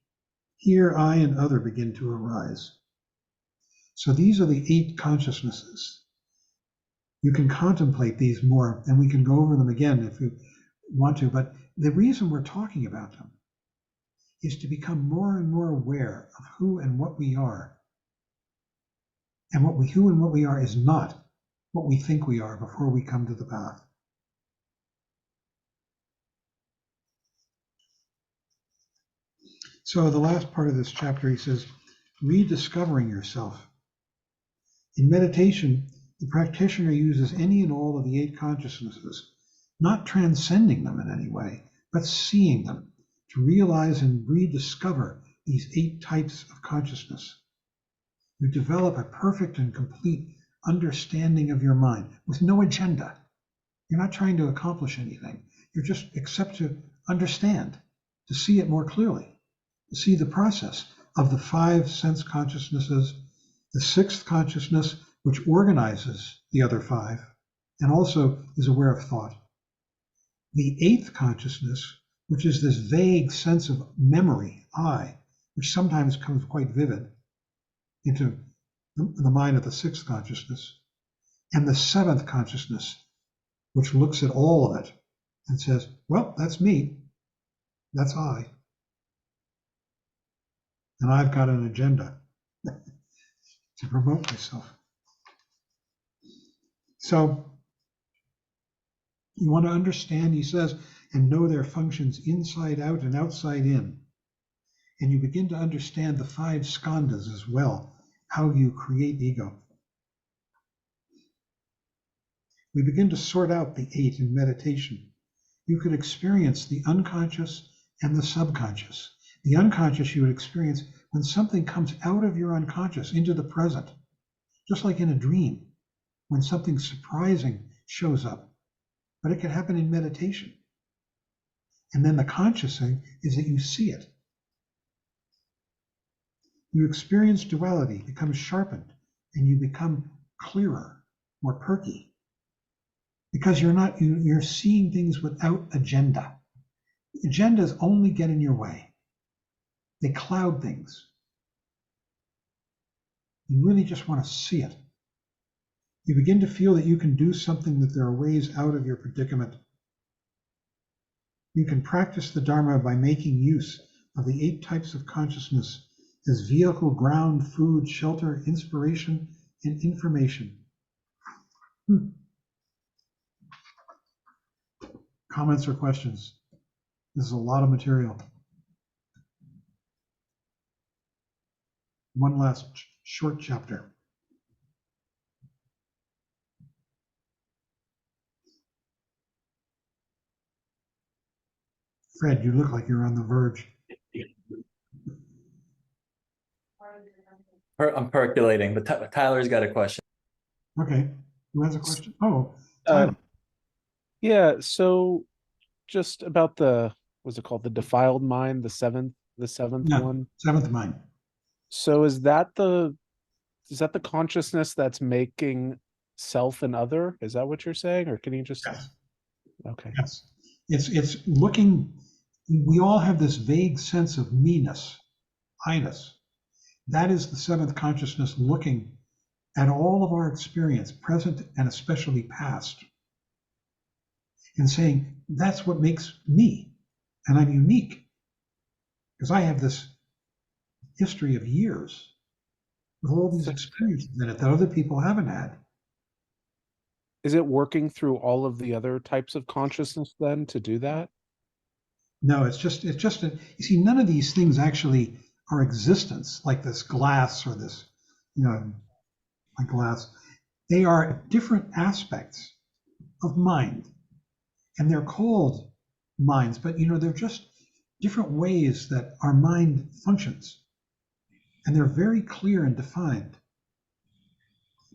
Here, I and other begin to arise. So these are the 8 consciousnesses. You can contemplate these more, and we can go over them again if you want to, but the reason we're talking about them is to become more and more aware of who and what we are. And who and what we are is not what we think we are before we come to the path. So the last part of this chapter, he says, rediscovering yourself. In meditation, the practitioner uses any and all of the 8 consciousnesses, not transcending them in any way, but seeing them to realize and rediscover these 8 types of consciousness. You develop a perfect and complete understanding of your mind with no agenda. You're not trying to accomplish anything. You're just except to understand, to see it more clearly, to see the process of the 5 sense consciousnesses, the 6th consciousness, which organizes the other 5, and also is aware of thought. The 8th consciousness, which is this vague sense of memory, I, which sometimes comes quite vivid into the mind of the 6th consciousness, and the 7th consciousness, which looks at all of it and says, well, that's me, that's I, and I've got an agenda to promote myself. So you want to understand, he says, and know their functions inside out and outside in. And you begin to understand the 5 skandhas as well, how you create ego. We begin to sort out the 8 in meditation. You could experience the unconscious and the subconscious. The unconscious you would experience when something comes out of your unconscious into the present, just like in a dream, when something surprising shows up. But it can happen in meditation. And then the conscious thing is that you see it. You experience duality, becomes sharpened, and you become clearer, more perky. Because you're seeing things without agenda. Agendas only get in your way. They cloud things. You really just want to see it. You begin to feel that you can do something, that there are ways out of your predicament. You can practice the Dharma by making use of the 8 types of consciousness as vehicle, ground, food, shelter, inspiration, and information. Comments or questions? This is a lot of material. One last short chapter. Fred, you look like you're on the verge. I'm percolating, but Tyler's got a question. Okay, who has a question? Oh, Tyler. Yeah, so just about what's it called? The defiled mind, the seventh Yeah, one. 7th mind. So is that the consciousness that's making self and other? Is that what you're saying? Or can you just Yes. Okay. Yes. It's looking, we all have this vague sense of me-ness, I-ness. That is the 7th consciousness looking at all of our experience, present and especially past, and saying, that's what makes me, and I'm unique, because I have this history of years with all these experiences in it that other people haven't had. Is it working through all of the other types of consciousness then to do that? No, it's just you see, none of these things actually are existence, like this glass or this, like glass. They are different aspects of mind, and they're called minds, but they're just different ways that our mind functions, and they're very clear and defined,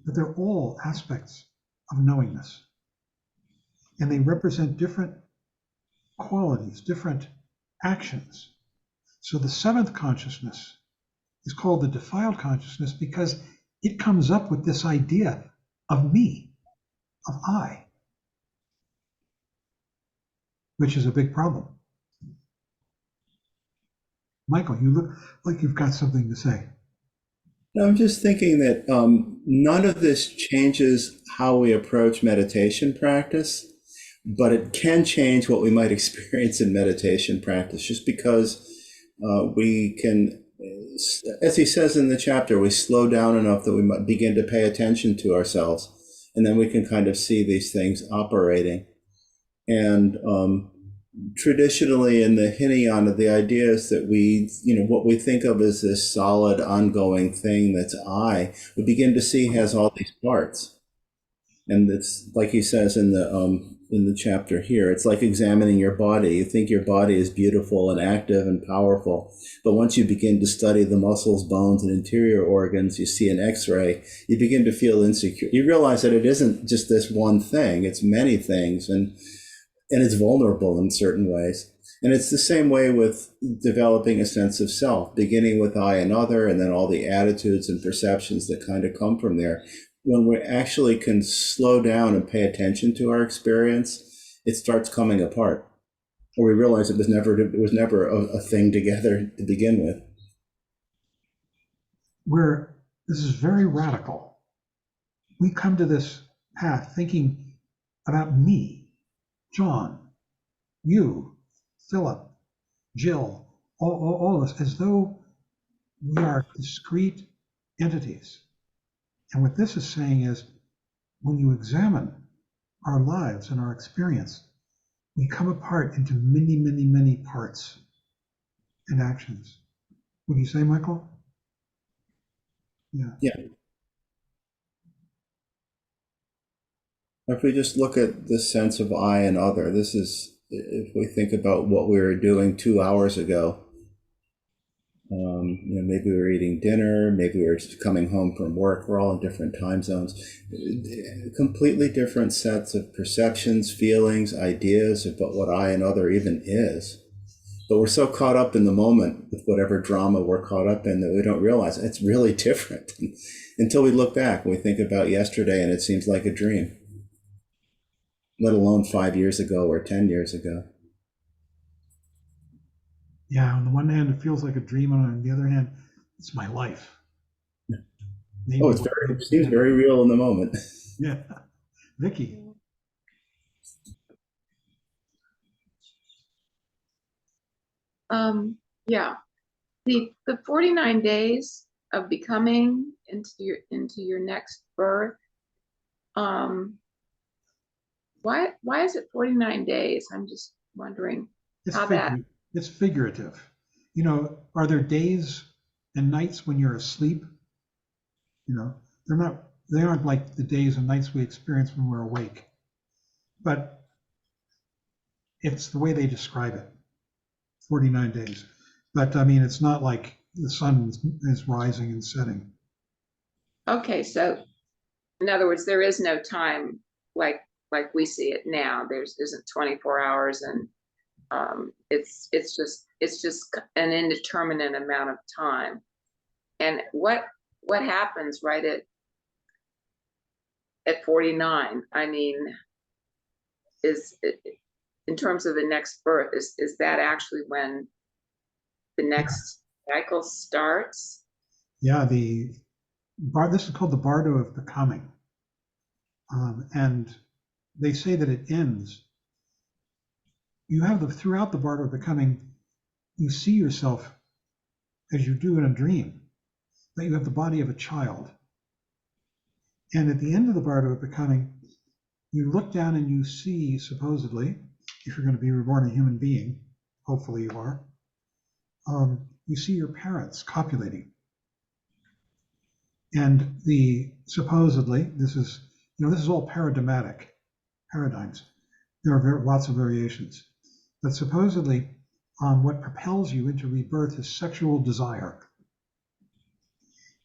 but they're all aspects of knowingness, and they represent different qualities, different actions. So the seventh consciousness is called the defiled consciousness because it comes up with this idea of me, of I, which is a big problem. Michael, you look like you've got something to say. I'm just thinking that none of this changes how we approach meditation practice, but it can change what we might experience in meditation practice, just because we can, as he says in the chapter, we slow down enough that we might begin to pay attention to ourselves, and then we can kind of see these things operating. And traditionally in the Hinayana, the idea is that we, what we think of as this solid ongoing thing that's I, we begin to see has all these parts. And it's like he says in the chapter here, it's like examining your body. You think your body is beautiful and active and powerful, but once you begin to study the muscles, bones, and interior organs, you see an X-ray, you begin to feel insecure. You realize that it isn't just this one thing, it's many things, and it's vulnerable in certain ways. And it's the same way with developing a sense of self, beginning with I and other, and then all the attitudes and perceptions that kind of come from there. When we actually can slow down and pay attention to our experience, it starts coming apart. Or we realize it was never a thing together to begin with. This is very radical. We come to this path thinking about me, John, you, Philip, Jill, all of us, as though we are discrete entities. And what this is saying is, when you examine our lives and our experience, we come apart into many, many, many parts and actions. Would you say, Michael? Yeah. If we just look at this sense of I and other, this is, if we think about what we were doing 2 hours ago, maybe we were eating dinner, maybe we were coming home from work, we're all in different time zones, completely different sets of perceptions, feelings, ideas about what I and other even is. But we're so caught up in the moment with whatever drama we're caught up in that we don't realize it's really different until we look back and we think about yesterday and it seems like a dream, let alone 5 years ago or 10 years ago. Yeah, on the one hand, it feels like a dream, and on the other hand, it's my life. Maybe it seems very real in the moment. Yeah. Vicky. Yeah, the 49 days of becoming into your next birth. Why is it 49 days? I'm just wondering It's figurative. Are there days and nights when you're asleep? They aren't like the days and nights we experience when we're awake. But it's the way they describe it. 49 days. But I mean, it's not like the sun is rising and setting. Okay, so in other words, there is no time like we see it now. There isn't 24 hours, and it's just an indeterminate amount of time. And what happens right at 49? I mean, is it, in terms of the next birth, is that actually when the next cycle starts? Yeah, this is called the Bardo of Becoming. And they say that it ends. You have throughout the Bardo of Becoming, you see yourself as you do in a dream, that you have the body of a child. And at the end of the Bardo of Becoming, you look down and you see, supposedly, if you're going to be reborn a human being, hopefully you are, you see your parents copulating. And supposedly, this is all paradigmatic paradigms. There are lots of variations. But supposedly, what propels you into rebirth is sexual desire.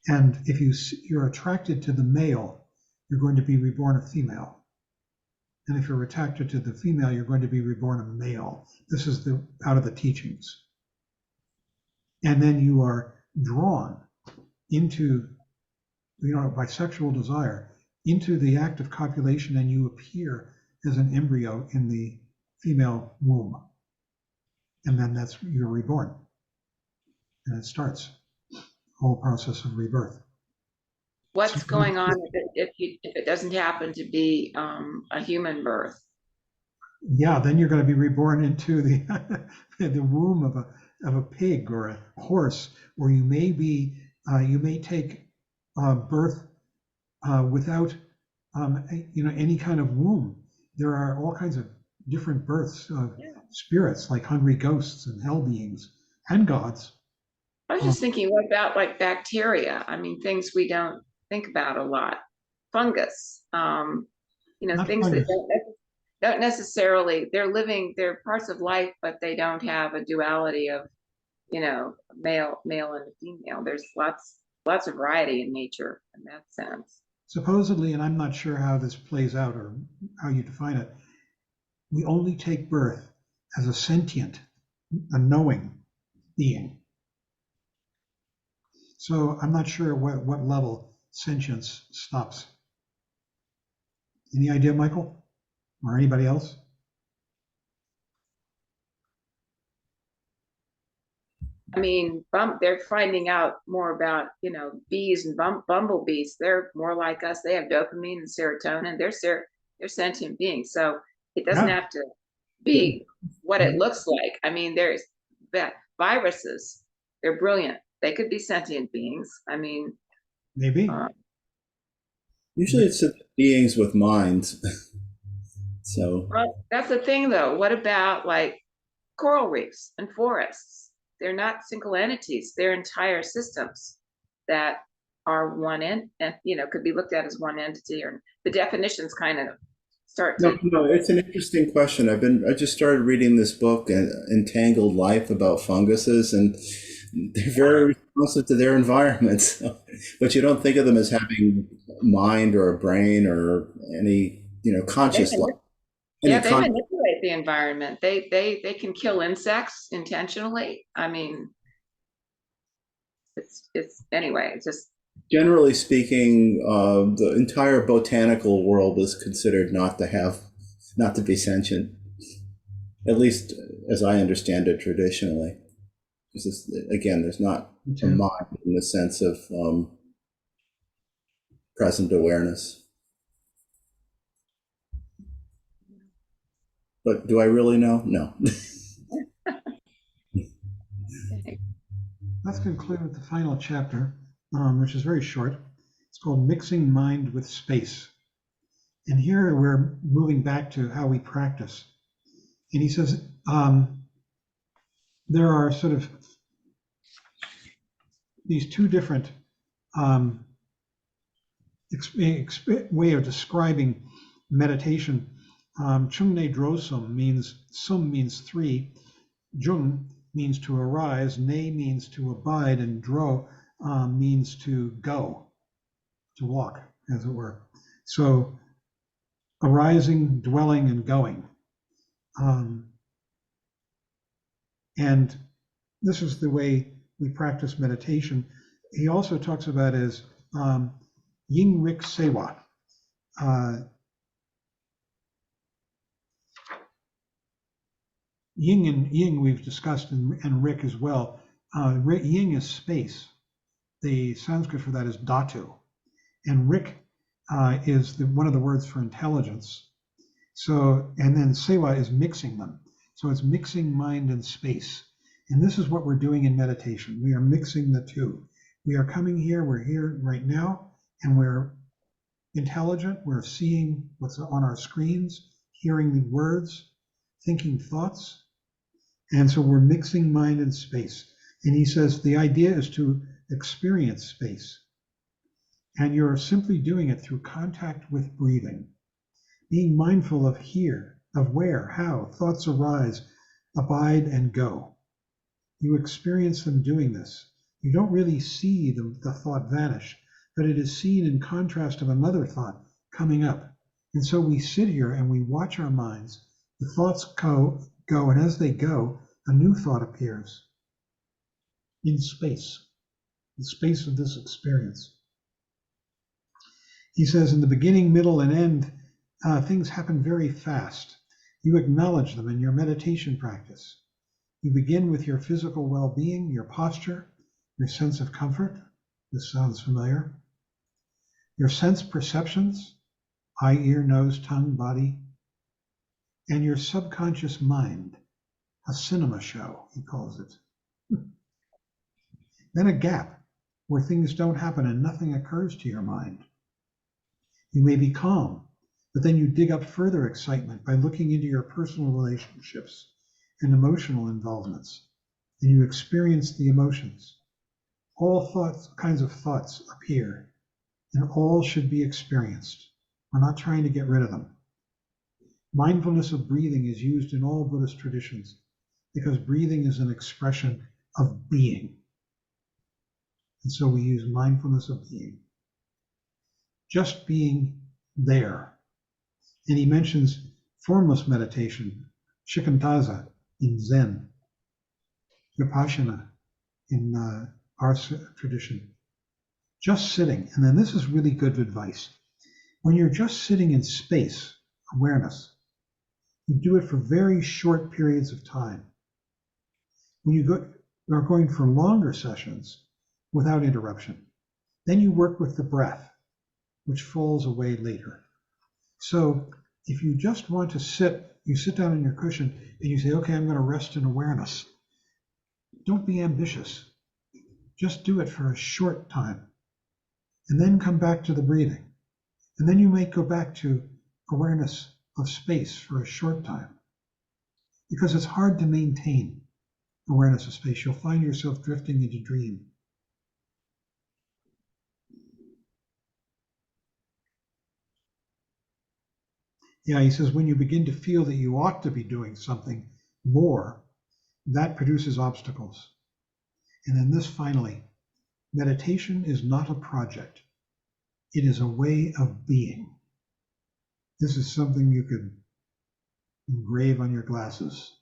And if you're attracted to the male, you're going to be reborn a female. And if you're attracted to the female, you're going to be reborn a male. This is out of the teachings. And then you are drawn into, by sexual desire, into the act of copulation, and you appear as an embryo in the female womb. And then you're reborn. And it starts the whole process of rebirth. What's going on if it doesn't happen to be a human birth? Yeah, then you're going to be reborn into the the womb of a pig or a horse, or you may take birth without any kind of womb. There are all kinds of different births of spirits, like hungry ghosts and hell beings and gods. I was just thinking, what about like bacteria? I mean, things we don't think about a lot. Fungus, Not things that fungus. don't necessarily, they're parts of life, but they don't have a duality of, male and female. There's lots of variety in nature in that sense. Supposedly, and I'm not sure how this plays out or how you define it, we only take birth as a sentient, a knowing being. So I'm not sure what level sentience stops. Any idea, Michael? Or anybody else? I mean, they're finding out more about, bees and bumblebees. They're more like us. They have dopamine and serotonin. They're sentient beings. So it doesn't Yeah. have to be what it looks like. I mean, there's that viruses. They're brilliant. They could be sentient beings. I mean, Maybe. Usually it's beings with minds. So well, that's the thing, though. What about like coral reefs and forests? They're not single entities. They're entire systems that are one and could be looked at as one entity, or the definitions kind of start to. no, it's an interesting question. I just started reading this book, Entangled Life, about funguses, and they're very responsive to their environments. But you don't think of them as having mind or a brain or any, conscious life. Yeah, they manipulate the environment. They can kill insects intentionally. I mean, it's anyway. It's just Generally speaking, the entire botanical world is considered not to be sentient, at least as I understand it traditionally. Because again, there's not a mind in the sense of present awareness. But do I really know? No. Let's conclude with the final chapter, which is very short. It's called Mixing Mind with Space. And here we're moving back to how we practice. And he says there are sort of these two different way of describing meditation. Chungne drosum means three. Jung means to arise. Ne means to abide, and dro means to go, to walk, as it were. So arising, dwelling, and going. And this is the way we practice meditation. He also talks about as Ying Rik Sewa. Ying we've discussed, and Rik as well. Ying is space. The Sanskrit for that is dhatu, and Rik is one of the words for intelligence. So, and then Sewa is mixing them. So it's mixing mind and space. And this is what we're doing in meditation. We are mixing the two. We are coming here, we're here right now, and we're intelligent. We're seeing what's on our screens, hearing the words, thinking thoughts. And so we're mixing mind and space. And he says the idea is to experience space. And you're simply doing it through contact with breathing, being mindful of here, of where, how thoughts arise, abide, and go. You experience them doing this. You don't really see the thought vanish, but it is seen in contrast of another thought coming up. And so we sit here and we watch our minds. The thoughts go, and as they go, a new thought appears. in space, the space of this experience. He says, in the beginning, middle, and end, things happen very fast. You acknowledge them in your meditation practice. You begin with your physical well-being, your posture, your sense of comfort. This sounds familiar. Your sense perceptions, eye, ear, nose, tongue, body, and your subconscious mind, a cinema show, he calls it. Then a gap where things don't happen and nothing occurs to your mind. You may be calm, but then you dig up further excitement by looking into your personal relationships and emotional involvements, and you experience the emotions. All kinds of thoughts appear, and all should be experienced. We're not trying to get rid of them. Mindfulness of breathing is used in all Buddhist traditions because breathing is an expression of being. And so we use mindfulness of being. Just being there. And he mentions formless meditation, shikantaza in Zen, vipassana in our tradition. Just sitting. And then this is really good advice. When you're just sitting in space, awareness, you do it for very short periods of time. When you are going for longer sessions without interruption, then you work with the breath, which falls away later. So if you just want to sit, you sit down on your cushion and you say, okay, I'm going to rest in awareness. Don't be ambitious. Just do it for a short time and then come back to the breathing. And then you might go back to awareness of space for a short time because it's hard to maintain awareness of space. You'll find yourself drifting into dream. Yeah, he says, when you begin to feel that you ought to be doing something more, that produces obstacles. And then this finally, meditation is not a project. It is a way of being. This is something you could engrave on your glasses.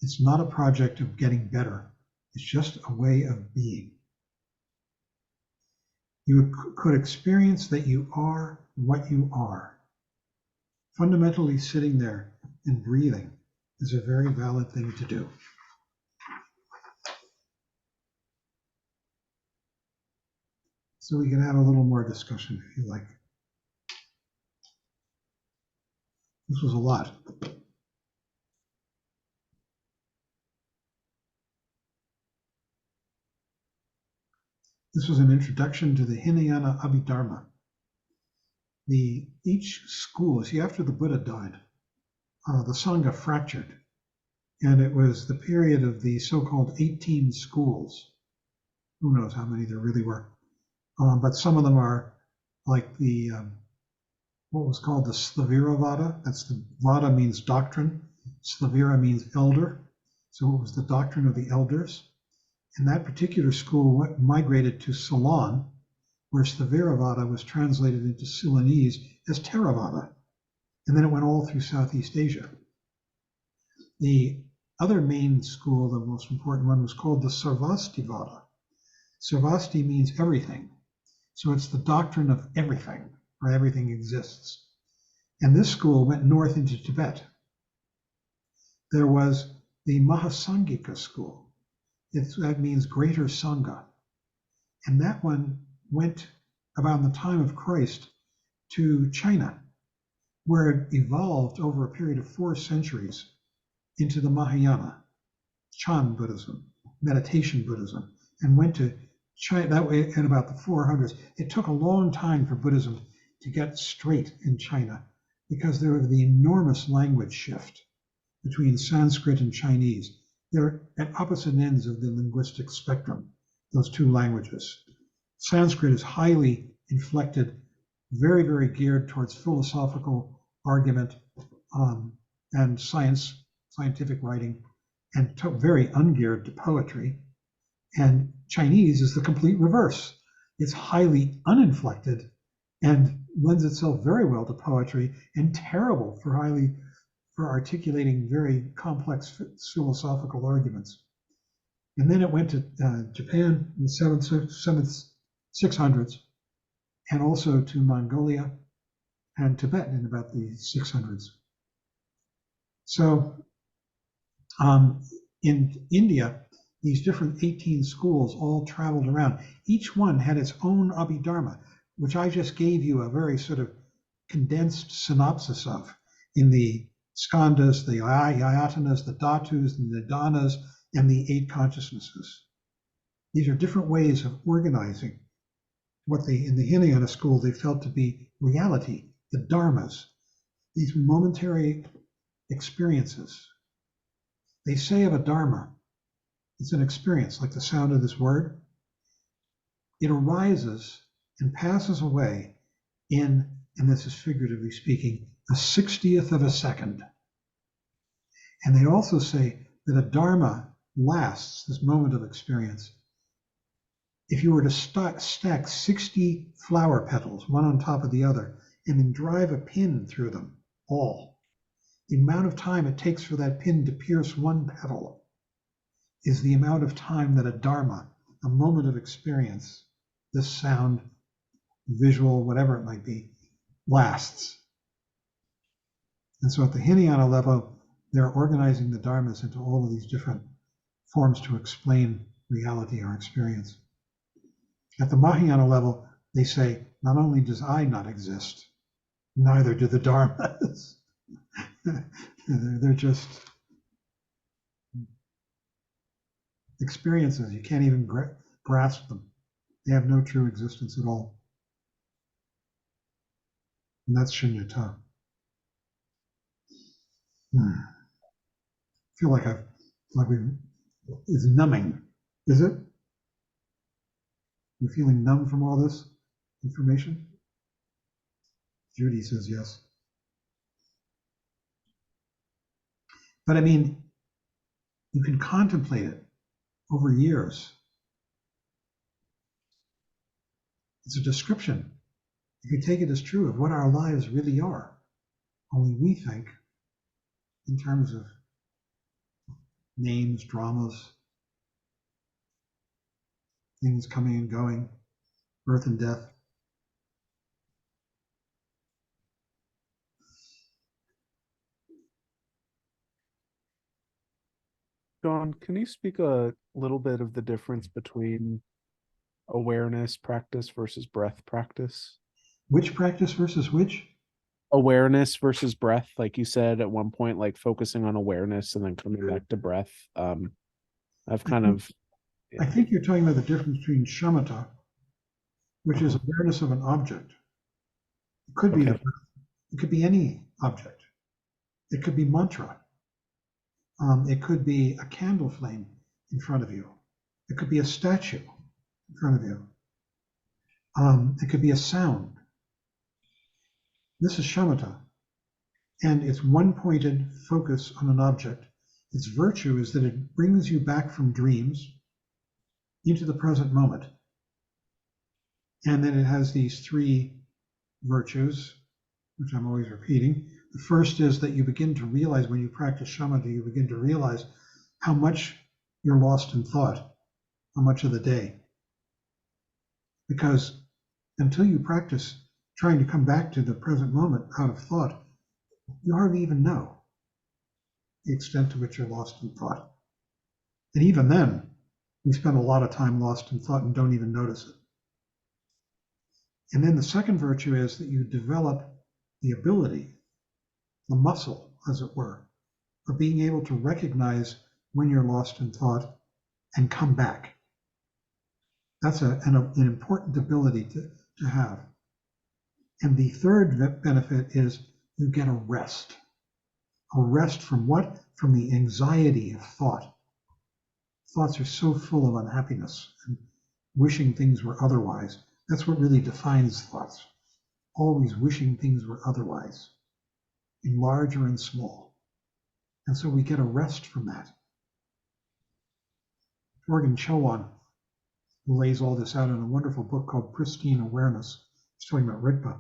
It's not a project of getting better. It's just a way of being. You could experience that you are what you are. Fundamentally, sitting there and breathing is a very valid thing to do. So we can have a little more discussion if you like. This was a lot. This was an introduction to the Hinayana Abhidharma. Each school, see, after the Buddha died, the Sangha fractured, and it was the period of the so-called 18 schools. Who knows how many there really were? But some of them are like what was called the Slaviravada. That's the Vada means doctrine. Slavira means elder. So it was the doctrine of the elders. And that particular school migrated to Ceylon, where Slaviravada was translated into Ceylonese as Theravada. And then it went all through Southeast Asia. The other main school, the most important one, was called the Sarvastivada. Sarvasti means everything. So it's the doctrine of everything, where everything exists. And this school went north into Tibet. There was the Mahasangika school. That means greater Sangha. And that one went about the time of Christ to China, where it evolved over a period of 4 centuries into the Mahayana, Chan Buddhism, meditation Buddhism, and went to China that way in about the 400s. It took a long time for Buddhism to get straight in China because there was the enormous language shift between Sanskrit and Chinese. They're at opposite ends of the linguistic spectrum, those two languages. Sanskrit is highly inflected, very, very geared towards philosophical argument and scientific writing, and very ungeared to poetry. And Chinese is the complete reverse. It's highly uninflected and lends itself very well to poetry and terrible for articulating very complex philosophical arguments. And then it went to Japan in the 600s, and also to Mongolia and Tibet in about the 600s. So in India, these different 18 schools all traveled around. Each one had its own Abhidharma, which I just gave you a very sort of condensed synopsis of in the skandhas, the ayatanas, the dhatus, the nidanas, and the 8 consciousnesses. These are different ways of organizing what they, in the Hinayana school, they felt to be reality, the dharmas, these momentary experiences. They say of a dharma, it's an experience, like the sound of this word. It arises and passes away in, and this is figuratively speaking, a 60th of a second. And they also say that a dharma lasts, this moment of experience. If you were to stack 60 flower petals, one on top of the other, and then drive a pin through them all, the amount of time it takes for that pin to pierce one petal is the amount of time that a dharma, a moment of experience, this sound, visual, whatever it might be, lasts. And so at the Hinayana level, they're organizing the dharmas into all of these different forms to explain reality or experience. At the Mahayana level, they say, not only does I not exist, neither do the dharmas. They're just experiences. You can't even grasp them. They have no true existence at all. And that's shunyata. I feel like it's numbing. Is it? You're feeling numb from all this information? Judy says yes. But I mean, you can contemplate it over years. It's a description, if you take it as true, of what our lives really are. Only we think in terms of names, dramas, things coming and going, birth and death. John, can you speak a little bit of the difference between awareness practice versus breath practice? Which practice versus which? Awareness versus breath, like you said at one point, like focusing on awareness and then coming back to breath. I've kind of, I think you're talking about the difference between shamatha, which is awareness of an object. It could be Okay. it could be any object. It could be mantra. It could be a candle flame in front of you. It could be a statue in front of you. It could be a sound. This is shamatha, and it's one-pointed focus on an object. Its virtue is that it brings you back from dreams into the present moment. And then it has these 3 virtues, which I'm always repeating. The first is that you begin to realize when you practice shamatha, you begin to realize how much you're lost in thought, how much of the day. Because until you practice trying to come back to the present moment out of thought, you hardly even know the extent to which you're lost in thought. And even then, we spend a lot of time lost in thought and don't even notice it. And then the second virtue is that you develop the ability, the muscle, as it were, of being able to recognize when you're lost in thought and come back. That's an important ability to have. And the third benefit is you get a rest. A rest from what? From the anxiety of thought. Thoughts are so full of unhappiness and wishing things were otherwise. That's what really defines thoughts. Always wishing things were otherwise, in large or in small. And so we get a rest from that. Morgan Chowan, who lays all this out in a wonderful book called Pristine Awareness, he's talking about Rigpa,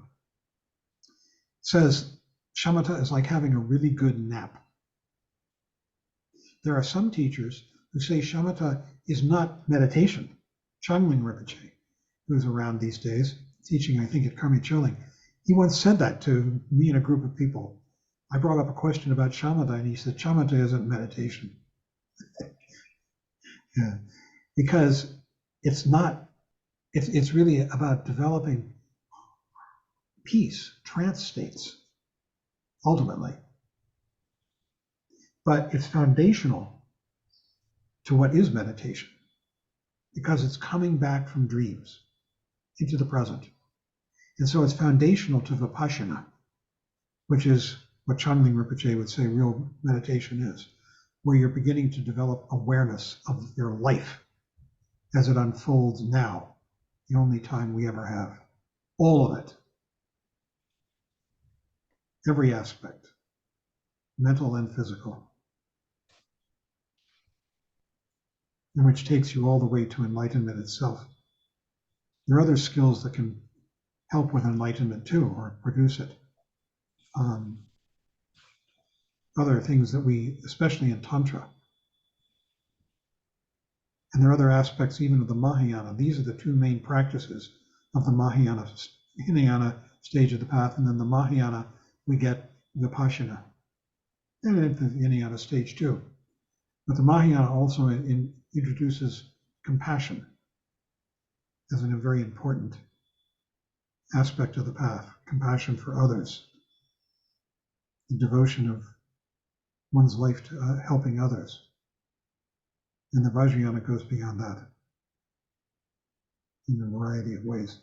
says shamatha is like having a really good nap. There are some teachers who say shamatha is not meditation. Changling Rinpoche, who's around these days, teaching, I think, at Karmi Choling, he once said that to me and a group of people. I brought up a question about shamatha, and he said, shamatha isn't meditation. Yeah, because it's not, it's really about developing peace, trance states, ultimately. But it's foundational to what is meditation, because it's coming back from dreams into the present. And so it's foundational to Vipassana, which is what Chanling Rinpoche would say real meditation is, where you're beginning to develop awareness of your life as it unfolds now, the only time we ever have. All of it. Every aspect, mental and physical, and which takes you all the way to enlightenment itself. There are other skills that can help with enlightenment too, or produce it. Other things that we, especially in Tantra, and there are other aspects even of the Mahayana. These are the two main practices of the Mahayana, Hinayana stage of the path, and then the Mahayana, we get Vipassana, and in the Hinayana stage too. But the Mahayana also introduces compassion as a very important aspect of the path, compassion for others, the devotion of one's life to helping others. And the Vajrayana goes beyond that in a variety of ways.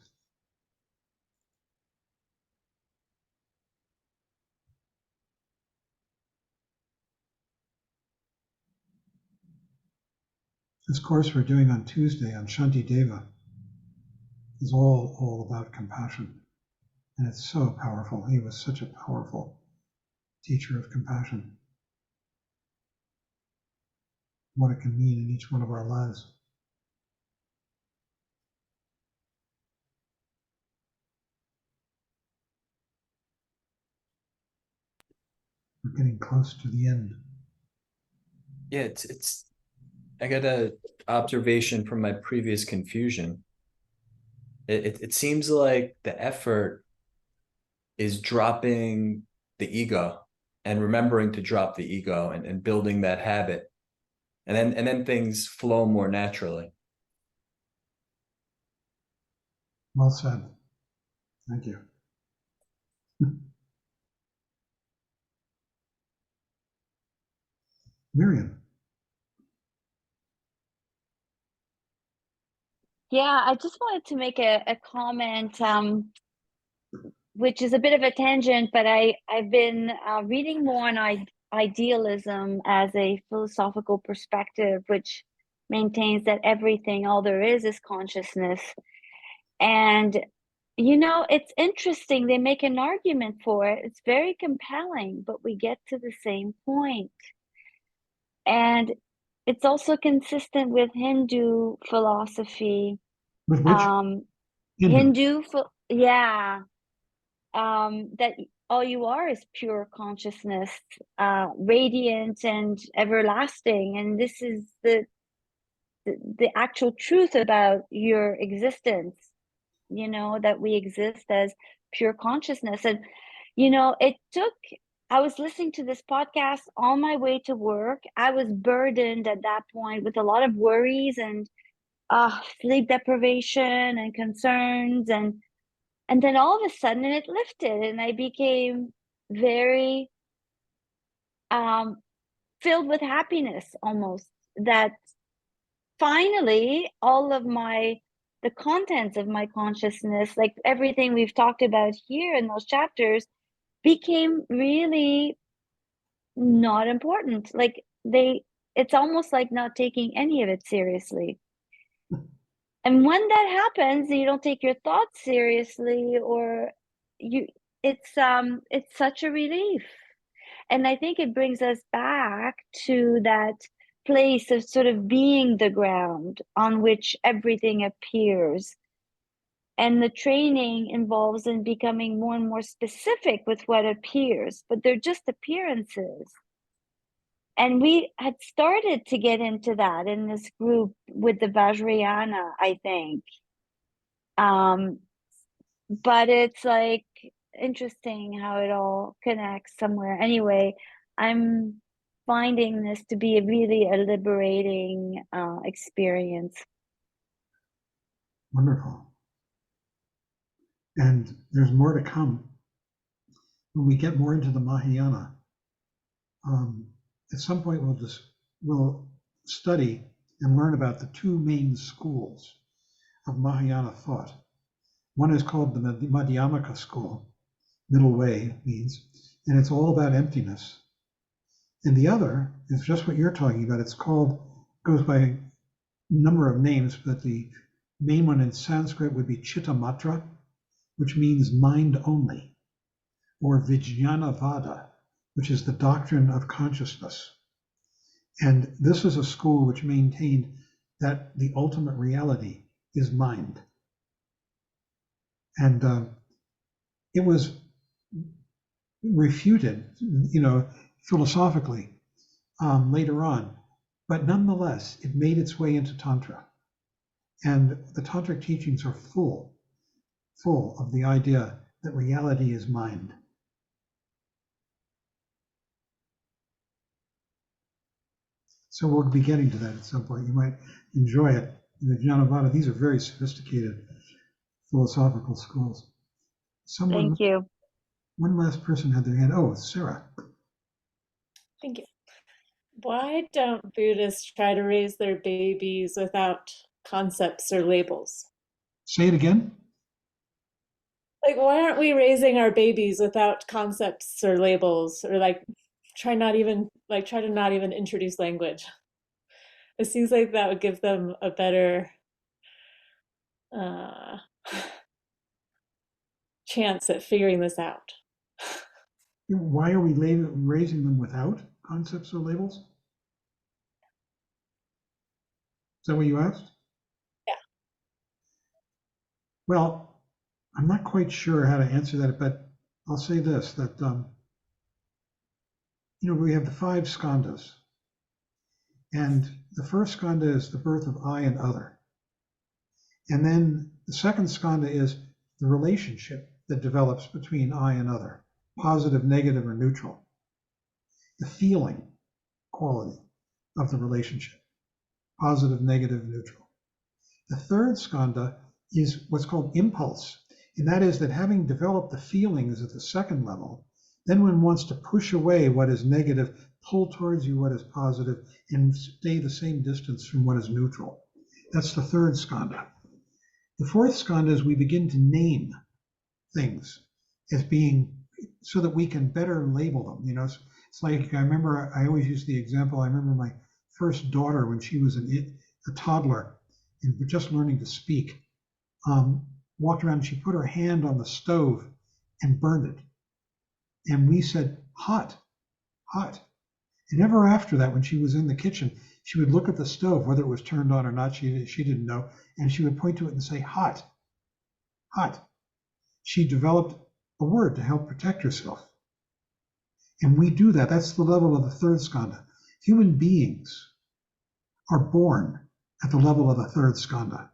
This course we're doing on Tuesday on Shanti Deva is all about compassion. And it's so powerful. He was such a powerful teacher of compassion. What it can mean in each one of our lives. We're getting close to the end. Yeah, it's I got a observation from my previous confusion. It seems like the effort is dropping the ego and remembering to drop the ego and building that habit. And then things flow more naturally. Well said. Thank you. Miriam. Yeah, I just wanted to make a comment, which is a bit of a tangent, but I've been reading more on idealism as a philosophical perspective, which maintains that everything, all there is consciousness. And, you know, it's interesting. They make an argument for it. It's very compelling, but we get to the same point. And it's also consistent with Hindu philosophy. With which? Hindu, yeah, that all you are is pure consciousness, radiant and everlasting, and this is the actual truth about your existence. You know, that we exist as pure consciousness, and you know, I was listening to this podcast on my way to work. I was burdened at that point with a lot of worries and sleep deprivation and concerns, and then all of a sudden it lifted and I became very filled with happiness, almost, that finally all of the contents of my consciousness, like everything we've talked about here in those chapters, became really not important. Like it's almost like not taking any of it seriously. And when that happens, you don't take your thoughts seriously, or it's such a relief. And I think it brings us back to that place of sort of being the ground on which everything appears. And the training involves in becoming more and more specific with what appears, but they're just appearances. And we had started to get into that in this group with the Vajrayana, I think. But it's like interesting how it all connects somewhere. Anyway, I'm finding this to be really a liberating experience. Wonderful. And there's more to come when we get more into the Mahayana. At some point, we'll study and learn about the two main schools of Mahayana thought. One is called the Madhyamaka school, middle way means, and it's all about emptiness. And the other is just what you're talking about. Goes by a number of names, but the main one in Sanskrit would be Chittamatra, which means mind only, or Vijnanavada, which is the doctrine of consciousness. And this is a school which maintained that the ultimate reality is mind. And it was refuted, philosophically later on, but nonetheless, it made its way into Tantra. And the Tantric teachings are full of the idea that reality is mind. So we'll be getting to that at some point. You might enjoy it. The Jnanavada, these are very sophisticated philosophical schools. Thank you. One last person had their hand. Oh, Sarah. Thank you. Why don't Buddhists try to raise their babies without concepts or labels? Say it again. Like, why aren't we raising our babies without concepts or labels, or try to not even introduce language? It seems like that would give them a better chance at figuring this out. Why are we raising them without concepts or labels? Is that what you asked? Yeah. Well, I'm not quite sure how to answer that, but I'll say this, that, we have the 5 skandhas. And the first skandha is the birth of I and other. And then the second skandha is the relationship that develops between I and other, positive, negative, or neutral. The feeling quality of the relationship, positive, negative, neutral. The third skandha is what's called impulse. And that is that having developed the feelings at the second level, then one wants to push away what is negative, pull towards you what is positive, and stay the same distance from what is neutral. That's the third skandha. The fourth skandha is we begin to name things as being, so that we can better label them. It's like, I remember, I always use the example, I remember my first daughter when she was a toddler and just learning to speak, walked around and she put her hand on the stove and burned it. And we said, hot, hot. And ever after that, when she was in the kitchen, she would look at the stove, whether it was turned on or not, she didn't know, and she would point to it and say, hot, hot. She developed a word to help protect herself. And we do that. That's the level of the third skandha. Human beings are born at the level of the third skandha,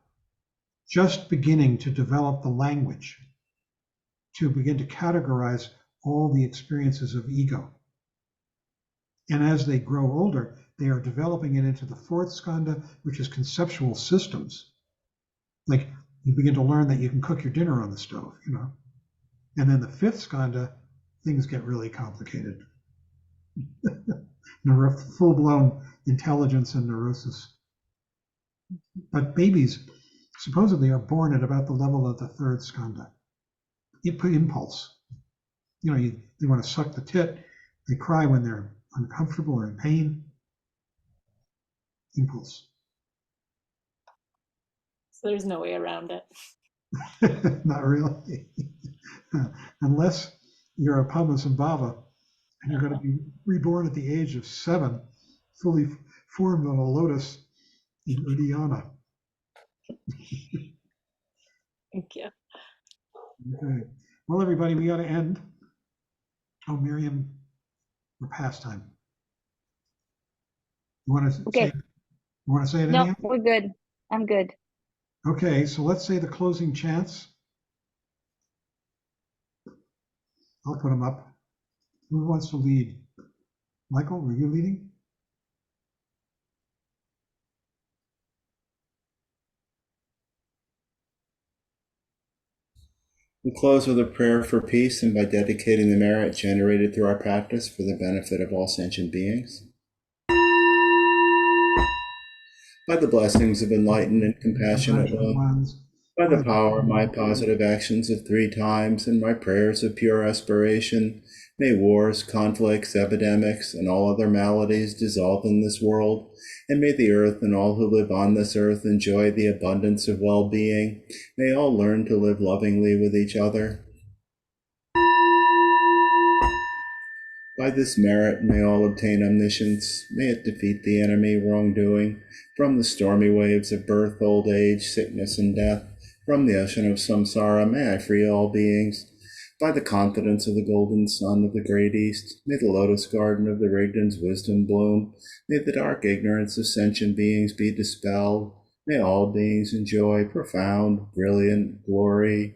just beginning to develop the language to begin to categorize all the experiences of ego. And as they grow older, they are developing it into the fourth skandha, which is conceptual systems. Like, you begin to learn that you can cook your dinner on the stove, And then the fifth skandha, things get really complicated. Full-blown intelligence and neurosis. But babies supposedly are born at about the level of the third skandha. Impulse. They want to suck the tit. They cry when they're uncomfortable or in pain. Impulse. So there's no way around it. Not really. Unless you're a Padmasambhava and you're going to be reborn at the age of 7, fully formed on a lotus in Uddiyana. Thank you. Okay. Well, everybody, we got to end. Oh, Miriam, we're past time. You want to Okay. say, you want to say it No, anyhow? we're good. I'm good. Okay, so let's say the closing chants. I'll put them up. Who wants to lead? Michael, were you leading? We close with a prayer for peace and by dedicating the merit generated through our practice for the benefit of all sentient beings. By the blessings of enlightened and compassionate love, by the power of my positive actions of 3 times and my prayers of pure aspiration, may wars, conflicts, epidemics, and all other maladies dissolve in this world, and may the earth and all who live on this earth enjoy the abundance of well-being. May all learn to live lovingly with each other. By this merit may all obtain omniscience, may it defeat the enemy wrongdoing, from the stormy waves of birth, old age, sickness, and death, from the ocean of samsara, may I free all beings. By the confidence of the golden sun of the great east, may the lotus garden of the Rigdon's wisdom bloom, may the dark ignorance of sentient beings be dispelled, may all beings enjoy profound, brilliant glory.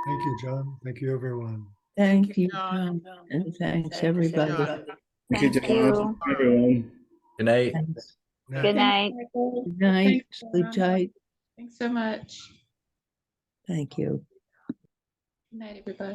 Thank you, John. Thank you, everyone. Thank you, John, and thanks, everybody. Thank you, Thank John. you. Everyone. Good night. Thanks. Good night. Good night, sleep tight. Thanks so much. Thank you. Good night, everybody.